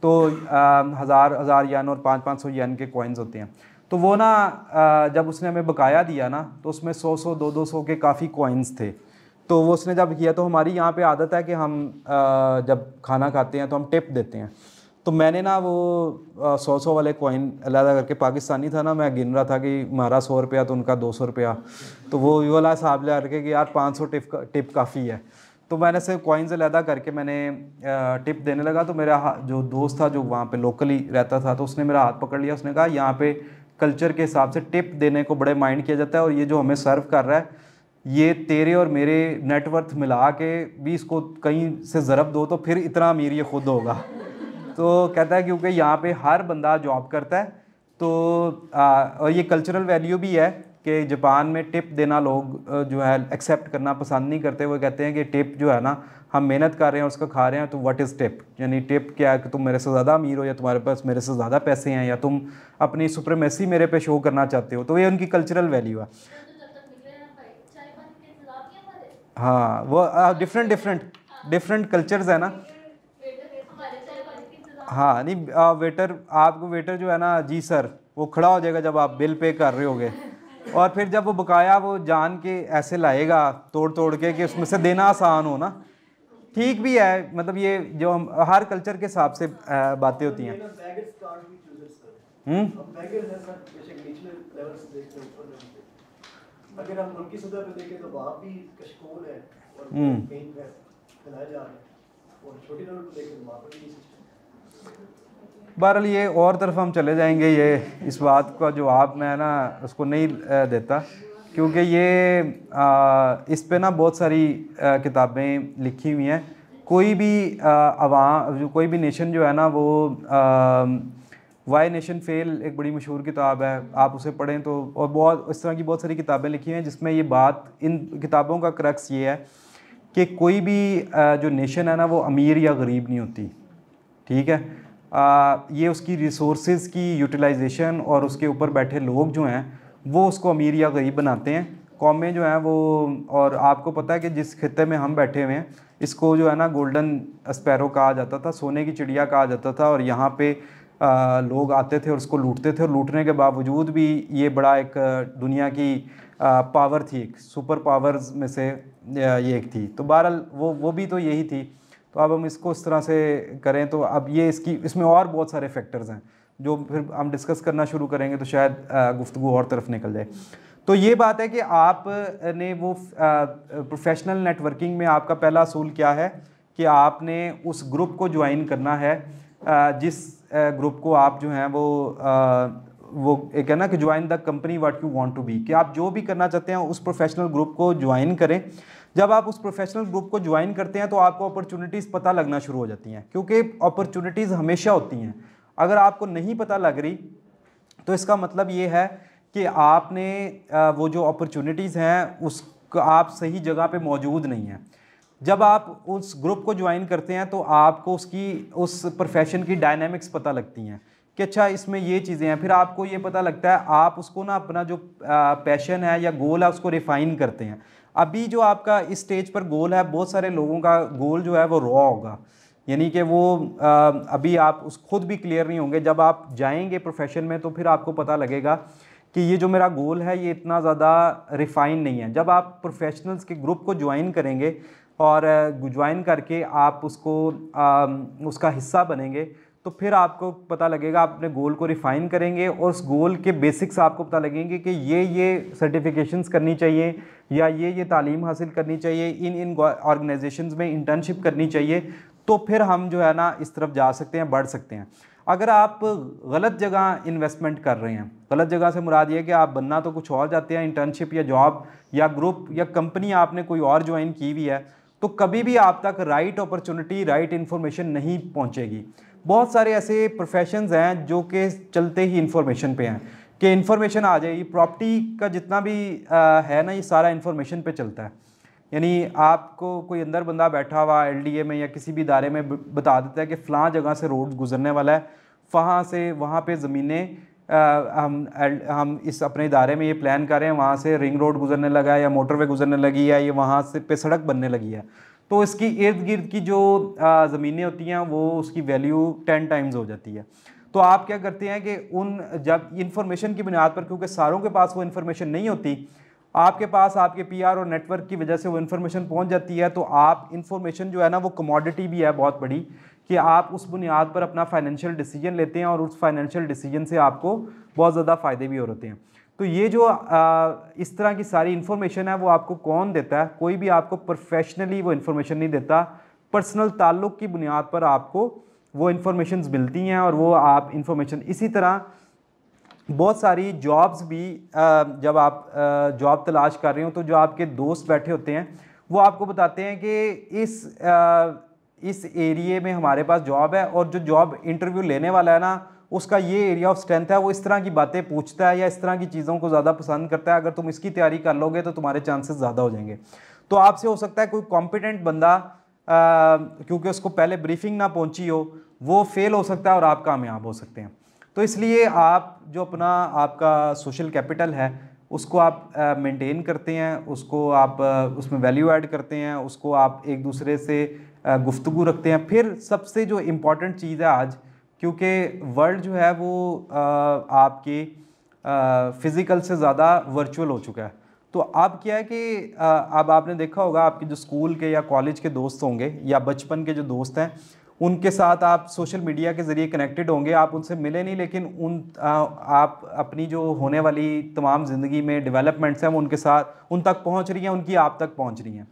तो 1000 येन और 500 येन के कॉइन्स होते हैं। तो वो ना जब उसने हमें बकाया दिया ना, तो उसमें 100 200 के काफ़ी कॉइन्स थे। तो वो उसने जब किया, तो हमारी यहाँ पे आदत है कि हम जब खाना खाते हैं तो हम टिप देते हैं। तो मैंने ना वो 100 वाले कॉइन अलग करके, पाकिस्तानी था ना, मैं गिन रहा था कि हमारा 100 रुपया तो उनका 200 रुपया, तो वो वाला हिसाब ले करके कि यार 500 टिप काफ़ी है। तो मैंने सिर्फ कॉइन्स अलहदा करके मैंने टिप देने लगा। तो मेरा जो दोस्त था जो वहाँ पे लोकली रहता था, तो उसने मेरा हाथ पकड़ लिया, उसने कहा यहाँ पे कल्चर के हिसाब से टिप देने को बड़े माइंड किया जाता है, और ये जो हमें सर्व कर रहा है, ये तेरे और मेरे नेटवर्थ मिला के भी इसको कहीं से ज़रब दो तो फिर इतना अमीर ये खुद होगा। तो कहता है क्योंकि यहाँ पे हर बंदा जॉब करता है, तो और ये कल्चरल वैल्यू भी है कि जापान में टिप देना लोग जो है एक्सेप्ट करना पसंद नहीं करते। वो कहते हैं कि टिप जो है ना, हम मेहनत कर रहे हैं उसको खा रहे हैं, तो व्हाट इज़ टिप, यानी टिप क्या है कि तुम मेरे से ज़्यादा अमीर हो, या तुम्हारे पास मेरे से ज़्यादा पैसे हैं, या तुम अपनी सुप्रीमेसी मेरे पे शो करना चाहते हो। तो ये उनकी कल्चरल वैल्यू है। हाँ, वो डिफरेंट डिफरेंट डिफरेंट कल्चर्स है ना। हाँ नहीं, वेटर, आपको वेटर जो है ना, जी सर, वो खड़ा हो जाएगा जब आप बिल पे कर रहे होगे, और फिर जब वो बकाया वो जान के ऐसे लाएगा तोड़ तोड़ के कि उसमें से देना आसान हो ना। ठीक भी है, मतलब ये जो हम हर कल्चर के हिसाब से बातें होती हैं। अगर हम उनकी सतह पे देखें तो वहाँ भी कशकोल है और कहीं पे खिलाए जा रहे हैं। और छोटी लेवल पर देखें तो वहाँ पर भी सिस्टम। बहरहाल ये और तरफ हम चले जाएंगे, ये इस बात का जवाब मैं ना उसको नहीं देता, क्योंकि ये इस पे ना बहुत सारी किताबें लिखी हुई हैं। कोई भी अवाम, कोई भी नेशन जो है ना वो वाई नेशन फेल एक बड़ी मशहूर किताब है, आप उसे पढ़ें तो, और बहुत इस तरह की बहुत सारी किताबें लिखी हैं जिसमें ये बात, इन किताबों का क्रक्स ये है कि कोई भी जो नेशन है ना वो अमीर या गरीब नहीं होती, ठीक है। ये उसकी रिसोर्सेज की यूटिलाइजेशन और उसके ऊपर बैठे लोग जो हैं वो उसको अमीर या गरीब बनाते हैं। कौमें जो हैं वो, और आपको पता है कि जिस खित्ते में हम बैठे हुए हैं इसको जो है ना गोल्डन स्पैरो कहा जाता था, सोने की चिड़िया कहा जाता था, और यहाँ पे लोग आते थे और उसको लूटते थे, और लूटने के बावजूद भी ये बड़ा एक दुनिया की पावर थी, एक सुपर पावर्स में से ये एक थी। तो बहरहाल वो भी तो यही थी। तो अब हम इसको इस तरह से करें तो अब ये इसमें और बहुत सारे फैक्टर्स हैं जो फिर हम डिस्कस करना शुरू करेंगे तो शायद गुफ्तगू और तरफ निकल जाए। तो ये बात है कि आप ने वो प्रोफेशनल नेटवर्किंग में आपका पहला असूल क्या है कि आपने उस ग्रुप को ज्वाइन करना है, जिस ग्रुप को आप जो हैं वो एक है ना कि join the company what you want to be, कि आप जो भी करना चाहते हैं उस प्रोफेशनल ग्रुप को ज्वाइन करें। जब आप उस प्रोफेशनल ग्रुप को ज्वाइन करते हैं तो आपको अपॉर्चुनिटीज़ पता लगना शुरू हो जाती हैं, क्योंकि अपॉर्चुनिटीज़ हमेशा होती हैं। अगर आपको नहीं पता लग रही तो इसका मतलब ये है कि आपने वो जो अपॉर्चुनिटीज़ हैं उसको आप सही जगह पे मौजूद नहीं हैं। जब आप उस ग्रुप को ज्वाइन करते हैं तो आपको उस प्रोफेशन की डायनामिक्स पता लगती हैं कि अच्छा इसमें ये चीज़ें हैं। फिर आपको ये पता लगता है, आप उसको ना अपना जो पैशन है या गोल है उसको रिफ़ाइन करते हैं। अभी जो आपका इस स्टेज पर गोल है, बहुत सारे लोगों का गोल जो है वो रॉ होगा, यानी कि वो अभी आप उस खुद भी क्लियर नहीं होंगे। जब आप जाएंगे प्रोफेशन में तो फिर आपको पता लगेगा कि ये जो मेरा गोल है ये इतना ज़्यादा रिफ़ाइन नहीं है। जब आप प्रोफेशनल्स के ग्रुप को ज्वाइन करेंगे और ज्वाइन करके आप उसका हिस्सा बनेंगे तो फिर आपको पता लगेगा, आप अपने गोल को रिफ़ाइन करेंगे और उस गोल के बेसिक्स आपको पता लगेंगे कि ये सर्टिफिकेशंस करनी चाहिए या ये तालीम हासिल करनी चाहिए, इन ऑर्गेनाइजेशंस में इंटर्नशिप करनी चाहिए। तो फिर हम जो है ना इस तरफ जा सकते हैं, बढ़ सकते हैं। अगर आप गलत जगह इन्वेस्टमेंट कर रहे हैं, गलत जगह से मुराद ये कि आप बनना तो कुछ और जाते हैं, इंटर्नशिप या जॉब या ग्रुप या कंपनी आपने कोई और ज्वाइन की हुई है, तो कभी भी आप तक राइट अपॉर्चुनिटी, राइट इन्फॉर्मेशन नहीं पहुंचेगी। बहुत सारे ऐसे प्रोफेशंस हैं जो कि चलते ही इंफॉर्मेशन पे हैं कि इंफॉर्मेशन आ जाएगी। प्रॉपर्टी का जितना भी है ना, ये सारा इंफॉर्मेशन पे चलता है। यानी आपको कोई अंदर बंदा बैठा हुआ एलडीए में या किसी भी इदारे में बता देता है कि फ़लाँ जगह से रोड गुजरने वाला है, वहाँ से वहाँ पे ज़मीनें हम इस अपने इदारे में ये प्लान कर रहे हैं, वहाँ से रिंग रोड गुजरने लगा है या मोटरवे गुजरने लगी है, ये वहाँ से पे सड़क बनने लगी है। तो इसकी इर्द गिर्द की जो ज़मीनें होती हैं वो उसकी वैल्यू 10 टाइम्स हो जाती है। तो आप क्या करते हैं कि जब इन्फॉर्मेशन की बुनियाद पर, क्योंकि सारों के पास वो इन्फॉर्मेशन नहीं होती, आपके पास आपके पीआर और नेटवर्क की वजह से वो इन्फॉर्मेशन पहुंच जाती है। तो आप इन्फॉर्मेशन जो है ना वो कमोडिटी भी है बहुत बड़ी, कि आप उस बुनियाद पर अपना फाइनेंशियल डिसीजन लेते हैं और उस फाइनेंशियल डिसीजन से आपको बहुत ज़्यादा फ़ायदे भी होते हैं। तो ये जो इस तरह की सारी इन्फॉर्मेशन है वो आपको कौन देता है? कोई भी आपको प्रोफेशनली वो इन्फॉर्मेशन नहीं देता। पर्सनल ताल्लुक़ की बुनियाद पर आपको वो इन्फॉर्मेशन मिलती हैं और वो आप इन्फॉर्मेशन, इसी तरह बहुत सारी जॉब्स भी, जब आप जॉब तलाश कर रहे हो तो जो आपके दोस्त बैठे होते हैं वो आपको बताते हैं कि इस एरिए में हमारे पास जॉब है, और जो जॉब इंटरव्यू लेने वाला है ना उसका ये एरिया ऑफ स्ट्रेंथ है, वो इस तरह की बातें पूछता है या इस तरह की चीज़ों को ज़्यादा पसंद करता है। अगर तुम इसकी तैयारी कर लोगे तो तुम्हारे चांसेस ज़्यादा हो जाएंगे। तो आपसे हो सकता है कोई कॉम्पिटेंट बंदा, क्योंकि उसको पहले ब्रीफिंग ना पहुंची हो, वो फेल हो सकता है और आप कामयाब हो सकते हैं। तो इसलिए आप जो अपना आपका सोशल कैपिटल है उसको आप मेंटेन करते हैं, उसको आप उसमें वैल्यू ऐड करते हैं, उसको आप एक दूसरे से गुफ्तगू रखते हैं। फिर सबसे जो इम्पॉर्टेंट चीज़ है आज, क्योंकि वर्ल्ड जो है वो आपके फ़िज़िकल से ज़्यादा वर्चुअल हो चुका है। तो अब क्या है कि अब आपने देखा होगा आपके जो स्कूल के या कॉलेज के दोस्त होंगे या बचपन के जो दोस्त हैं उनके साथ आप सोशल मीडिया के ज़रिए कनेक्टेड होंगे, आप उनसे मिले नहीं, लेकिन आप अपनी जो होने वाली तमाम ज़िंदगी में डेवलपमेंट्स हैं वो उनके साथ उन तक पहुंच रही हैं, उनकी आप तक पहुंच रही हैं।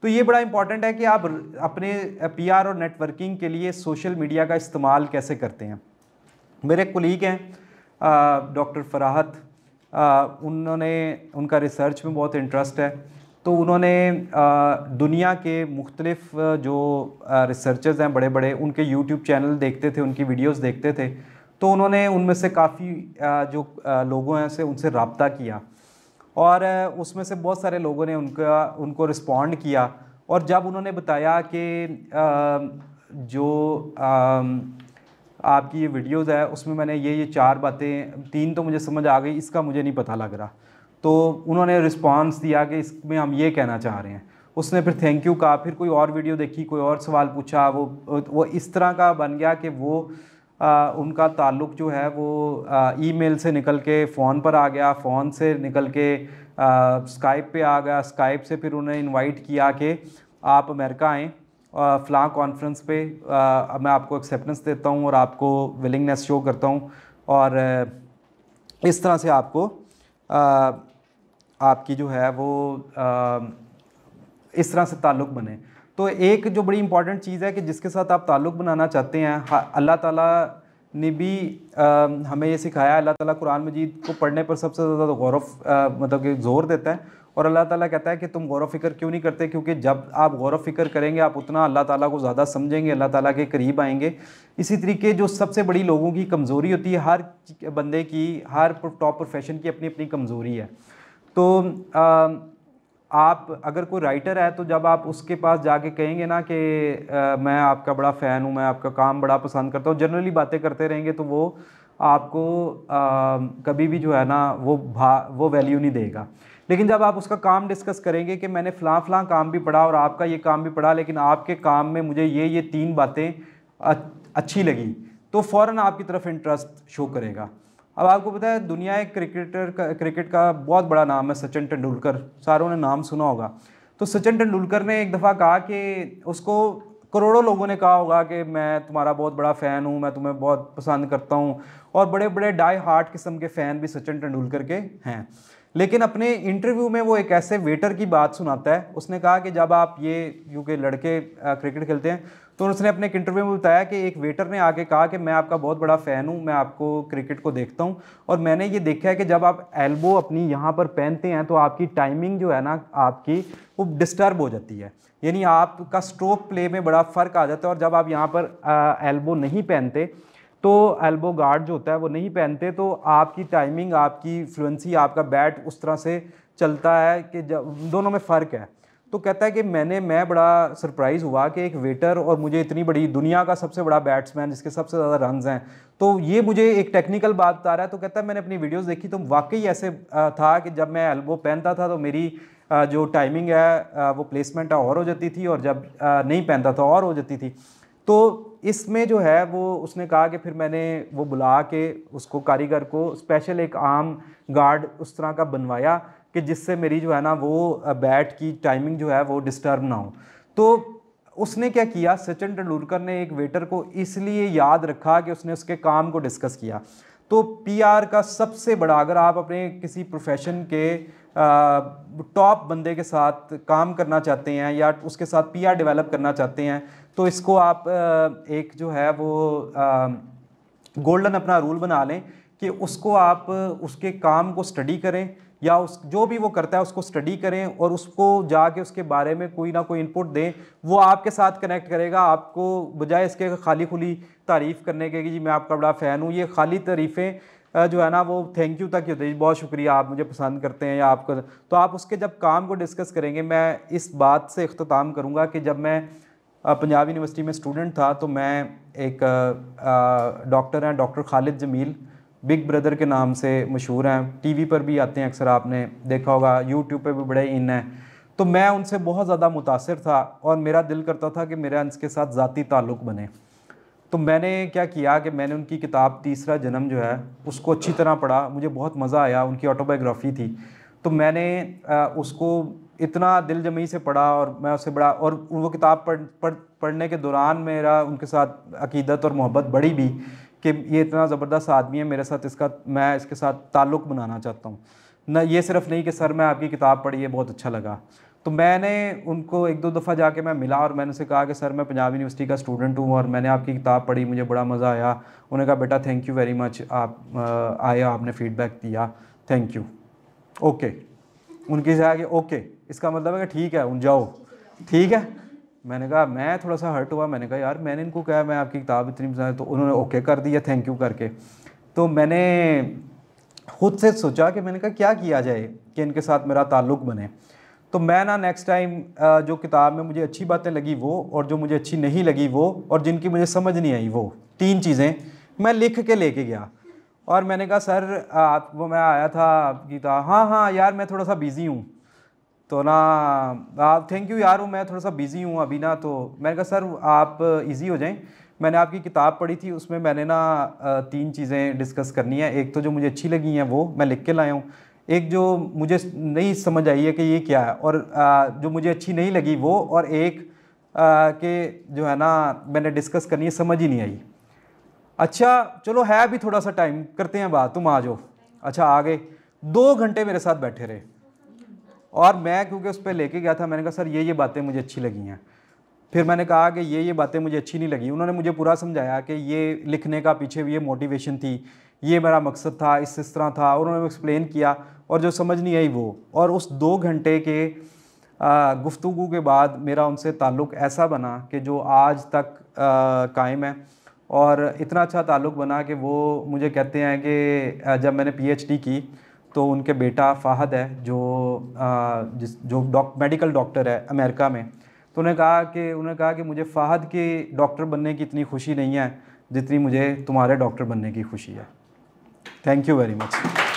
तो ये बड़ा इंपॉर्टेंट है कि आप अपने PR और नेटवर्किंग के लिए सोशल मीडिया का इस्तेमाल कैसे करते हैं। मेरे कोलीग हैं डॉक्टर फराहत, उनका रिसर्च में बहुत इंटरेस्ट है, तो उन्होंने दुनिया के मुख्तलिफ जो रिसर्चर्स हैं बड़े बड़े, उनके यूट्यूब चैनल देखते थे, उनकी वीडियोस देखते थे, तो उन्होंने उनमें से काफ़ी जो लोगों हैं से उनसे रब्ता किया और उसमें से बहुत सारे लोगों ने उनको रिस्पॉन्ड किया। और जब उन्होंने बताया कि जो आपकी ये वीडियोस है उसमें मैंने ये 4 बातें, 3 तो मुझे समझ आ गई, इसका मुझे नहीं पता लग रहा, तो उन्होंने रिस्पांस दिया कि इसमें हम ये कहना चाह रहे हैं। उसने फिर थैंक यू कहा, फिर कोई और वीडियो देखी, कोई और सवाल पूछा, वो इस तरह का बन गया कि वो उनका ताल्लुक़ जो है वो ईमेल से निकल के फ़ोन पर आ गया, फ़ोन से निकल के स्काइप पे आ गया, स्काइप से फिर उन्हें इनवाइट किया कि आप अमेरिका आएँ, फ़लाँ कॉन्फ्रेंस पे मैं आपको एक्सेप्टेंस देता हूँ और आपको विलिंगनेस शो करता हूँ, और इस तरह से आपको आपकी जो है वो इस तरह से ताल्लुक़ बने। तो एक जो बड़ी इंपॉर्टेंट चीज़ है कि जिसके साथ आप ताल्लुक़ बनाना चाहते हैं, अल्लाह ताला ने भी हमें ये सिखाया। अल्लाह ताला कुरान मजीद को पढ़ने पर सबसे ज़्यादा गौर मतलब कि ज़ोर देता है, और अल्लाह ताला कहता है कि तुम गौर फ़िक्र क्यों नहीं करते, क्योंकि जब आप गौर फ़िक्र करेंगे आप उतना अल्लाह ताला को ज़्यादा समझेंगे, अल्लाह ताला के करीब आएंगे। इसी तरीके जो सबसे बड़ी लोगों की कमज़ोरी होती है, हर बंदे की, हर टॉप प्रोफेशन की अपनी अपनी कमज़ोरी है। तो आप अगर कोई राइटर है तो जब आप उसके पास जाके कहेंगे ना कि मैं आपका बड़ा फ़ैन हूँ, मैं आपका काम बड़ा पसंद करता हूँ, जनरली बातें करते रहेंगे तो वो आपको कभी भी जो है ना वो वैल्यू नहीं देगा। लेकिन जब आप उसका काम डिस्कस करेंगे कि मैंने फ़लाँ काम भी पढ़ा और आपका ये काम भी पढ़ा, लेकिन आपके काम में मुझे ये 3 बातें अच्छी लगी, तो फ़ौरन आपकी तरफ इंटरेस्ट शो करेगा। अब आपको पता है दुनिया एक क्रिकेट का बहुत बड़ा नाम है सचिन तेंदुलकर, सारों ने नाम सुना होगा। तो सचिन तेंदुलकर ने एक दफ़ा कहा कि उसको करोड़ों लोगों ने कहा होगा कि मैं तुम्हारा बहुत बड़ा फ़ैन हूँ, मैं तुम्हें बहुत पसंद करता हूँ, और बड़े बड़े डाई हार्ट किस्म के फ़ैन भी सचिन तेंदुलकर के हैं। लेकिन अपने इंटरव्यू में वो एक ऐसे वेटर की बात सुनाता है। उसने कहा कि जब आप ये, क्योंकि लड़के क्रिकेट खेलते हैं, तो उसने अपने एक इंटरव्यू में बताया कि एक वेटर ने आके कहा कि मैं आपका बहुत बड़ा फ़ैन हूँ, मैं आपको क्रिकेट को देखता हूँ, और मैंने ये देखा है कि जब आप एल्बो अपनी यहाँ पर पहनते हैं तो आपकी टाइमिंग जो है ना आपकी वो डिस्टर्ब हो जाती है, यानी आपका स्ट्रोक प्ले में बड़ा फ़र्क आ जाता है। और जब आप यहाँ पर एल्बो नहीं पहनते, तो एल्बो गार्ड जो होता है वो नहीं पहनते, तो आपकी टाइमिंग, आपकी फ्लुएंसी, आपका बैट उस तरह से चलता है कि दोनों में फ़र्क है। तो कहता है कि मैं बड़ा सरप्राइज़ हुआ कि एक वेटर और मुझे इतनी बड़ी दुनिया का सबसे बड़ा बैट्समैन जिसके सबसे ज़्यादा रन्स हैं, तो ये मुझे एक टेक्निकल बात बता रहा है। तो कहता है मैंने अपनी वीडियोस देखी तो वाकई ऐसे था कि जब मैं एल्बो पहनता था तो मेरी जो टाइमिंग है वो प्लेसमेंट और हो जाती थी, और जब नहीं पहनता था और हो जाती थी। तो इसमें जो है वो उसने कहा कि फिर मैंने वो बुला के उसको, कारीगर को, स्पेशल एक आर्म गार्ड उस तरह का बनवाया कि जिससे मेरी जो है ना वो बैट की टाइमिंग जो है वो डिस्टर्ब ना हो। तो उसने क्या किया, सचिन तेंदुलकर ने एक वेटर को इसलिए याद रखा कि उसने उसके काम को डिस्कस किया। तो PR का सबसे बड़ा, अगर आप अपने किसी प्रोफेशन के टॉप बंदे के साथ काम करना चाहते हैं या उसके साथ PR डेवलप करना चाहते हैं, तो इसको आप एक जो है वो गोल्डन अपना रूल बना लें कि उसको आप उसके काम को स्टडी करें, या उस जो भी वो करता है उसको स्टडी करें, और उसको जाके उसके बारे में कोई ना कोई इनपुट दें। वो आपके साथ कनेक्ट करेगा आपको, बजाय इसके खाली खुली तारीफ़ करने के कि जी मैं आपका बड़ा फ़ैन हूँ। ये खाली तारीफ़ें जो है ना वो थैंक यू तक ही होती है, बहुत शुक्रिया आप मुझे पसंद करते हैं या आपको। तो आप उसके जब काम को डिस्कस करेंगे, मैं इस बात से इख्तिताम करूँगा कि जब मैं पंजाब यूनिवर्सिटी में स्टूडेंट था तो मैं एक डॉक्टर हैं, doctor Khalid Jameel, big brother के नाम से मशहूर हैं, टीवी पर भी आते हैं अक्सर, आपने देखा होगा, यूट्यूब पे भी बड़े इन हैं। तो मैं उनसे बहुत ज़्यादा मुतासिर था और मेरा दिल करता था कि मेरा उनके साथ ज़ाती ताल्लुक़ बने। तो मैंने क्या किया कि मैंने उनकी किताब तीसरा जन्म जो है उसको अच्छी तरह पढ़ा, मुझे बहुत मज़ा आया, उनकी ऑटोबायोग्राफ़ी थी। तो मैंने उसको इतना दिल जमी से पढ़ा, और मैं उससे बड़ा, और वो किताब पढ़ने के दौरान मेरा उनके साथ अकीदत और मोहब्बत बढ़ी भी कि ये इतना ज़बरदस्त आदमी है, मेरे साथ मैं इसके साथ ताल्लुक़ बनाना चाहता हूँ। न ये सिर्फ़ नहीं कि सर मैं आपकी किताब पढ़ी है बहुत अच्छा लगा। तो मैंने उनको एक दो दफ़ा जाके मैं मिला और मैंने उनसे कहा कि सर मैं पंजाब यूनिवर्सिटी का स्टूडेंट हूँ और मैंने आपकी किताब पढ़ी, मुझे बड़ा मज़ा आया। उन्होंने कहा बेटा थैंक यू वेरी मच, आप आए, आपने फ़ीडबैक दिया, थैंक यू। ओके, उनकी से आगे ओके, इसका मतलब है कि ठीक है उन जाओ, ठीक है। मैंने कहा, मैं थोड़ा सा हर्ट हुआ, मैंने कहा यार मैंने इनको कहा मैं आपकी किताब इतनी पसंद है, तो उन्होंने ओके कर दिया थैंक यू करके। तो मैंने खुद से सोचा कि मैंने कहा क्या किया जाए कि इनके साथ मेरा ताल्लुक़ बने। तो मैं ना नेक्स्ट टाइम जो किताब में मुझे अच्छी बातें लगी वो, और जो मुझे अच्छी नहीं लगी वो, और जिनकी मुझे समझ नहीं आई वो, 3 चीज़ें मैं लिख के लेके गया। और मैंने कहा सर वो मैं आया था आपकी किताब, हाँ हाँ यार मैं थोड़ा सा बिज़ी हूँ, तो ना आप थैंक यू यार, वो मैं थोड़ा सा बिज़ी हूँ अभी ना। तो मैंने कहा सर आप इजी हो जाएं, मैंने आपकी किताब पढ़ी थी, उसमें मैंने ना 3 चीज़ें डिस्कस करनी है। एक तो जो मुझे अच्छी लगी हैं वो मैं लिख के लाया हूँ, एक जो मुझे नहीं समझ आई है कि ये क्या है, और जो मुझे अच्छी नहीं लगी वो, और एक कि जो है ना मैंने डिस्कस करनी है, समझ ही नहीं आई। अच्छा चलो है अभी थोड़ा सा टाइम, करते हैं बात, तुम आ जाओ। अच्छा आ गए, 2 घंटे मेरे साथ बैठे रहे, और मैं क्योंकि उस पर लेके गया था, मैंने कहा सर ये बातें मुझे अच्छी लगी हैं। फिर मैंने कहा कि ये बातें मुझे अच्छी नहीं लगी। उन्होंने मुझे पूरा समझाया कि ये लिखने का पीछे ये मोटिवेशन थी, ये मेरा मकसद था, इस तरह था, और उन्होंने एक्सप्लेन किया, और जो समझ नहीं आई वो। और उस 2 घंटे के गुफ्तगू के बाद मेरा उनसे ताल्लुक़ ऐसा बना कि जो आज तक कायम है, और इतना अच्छा ताल्लुक़ बना कि वो मुझे कहते हैं कि जब मैंने PhD की तो उनके बेटा फ़ाहद है जो मेडिकल डॉक्टर है अमेरिका में, तो उन्होंने कहा कि मुझे फ़ाहद के डॉक्टर बनने की इतनी खुशी नहीं है जितनी मुझे तुम्हारे डॉक्टर बनने की खुशी है। Thank you very much.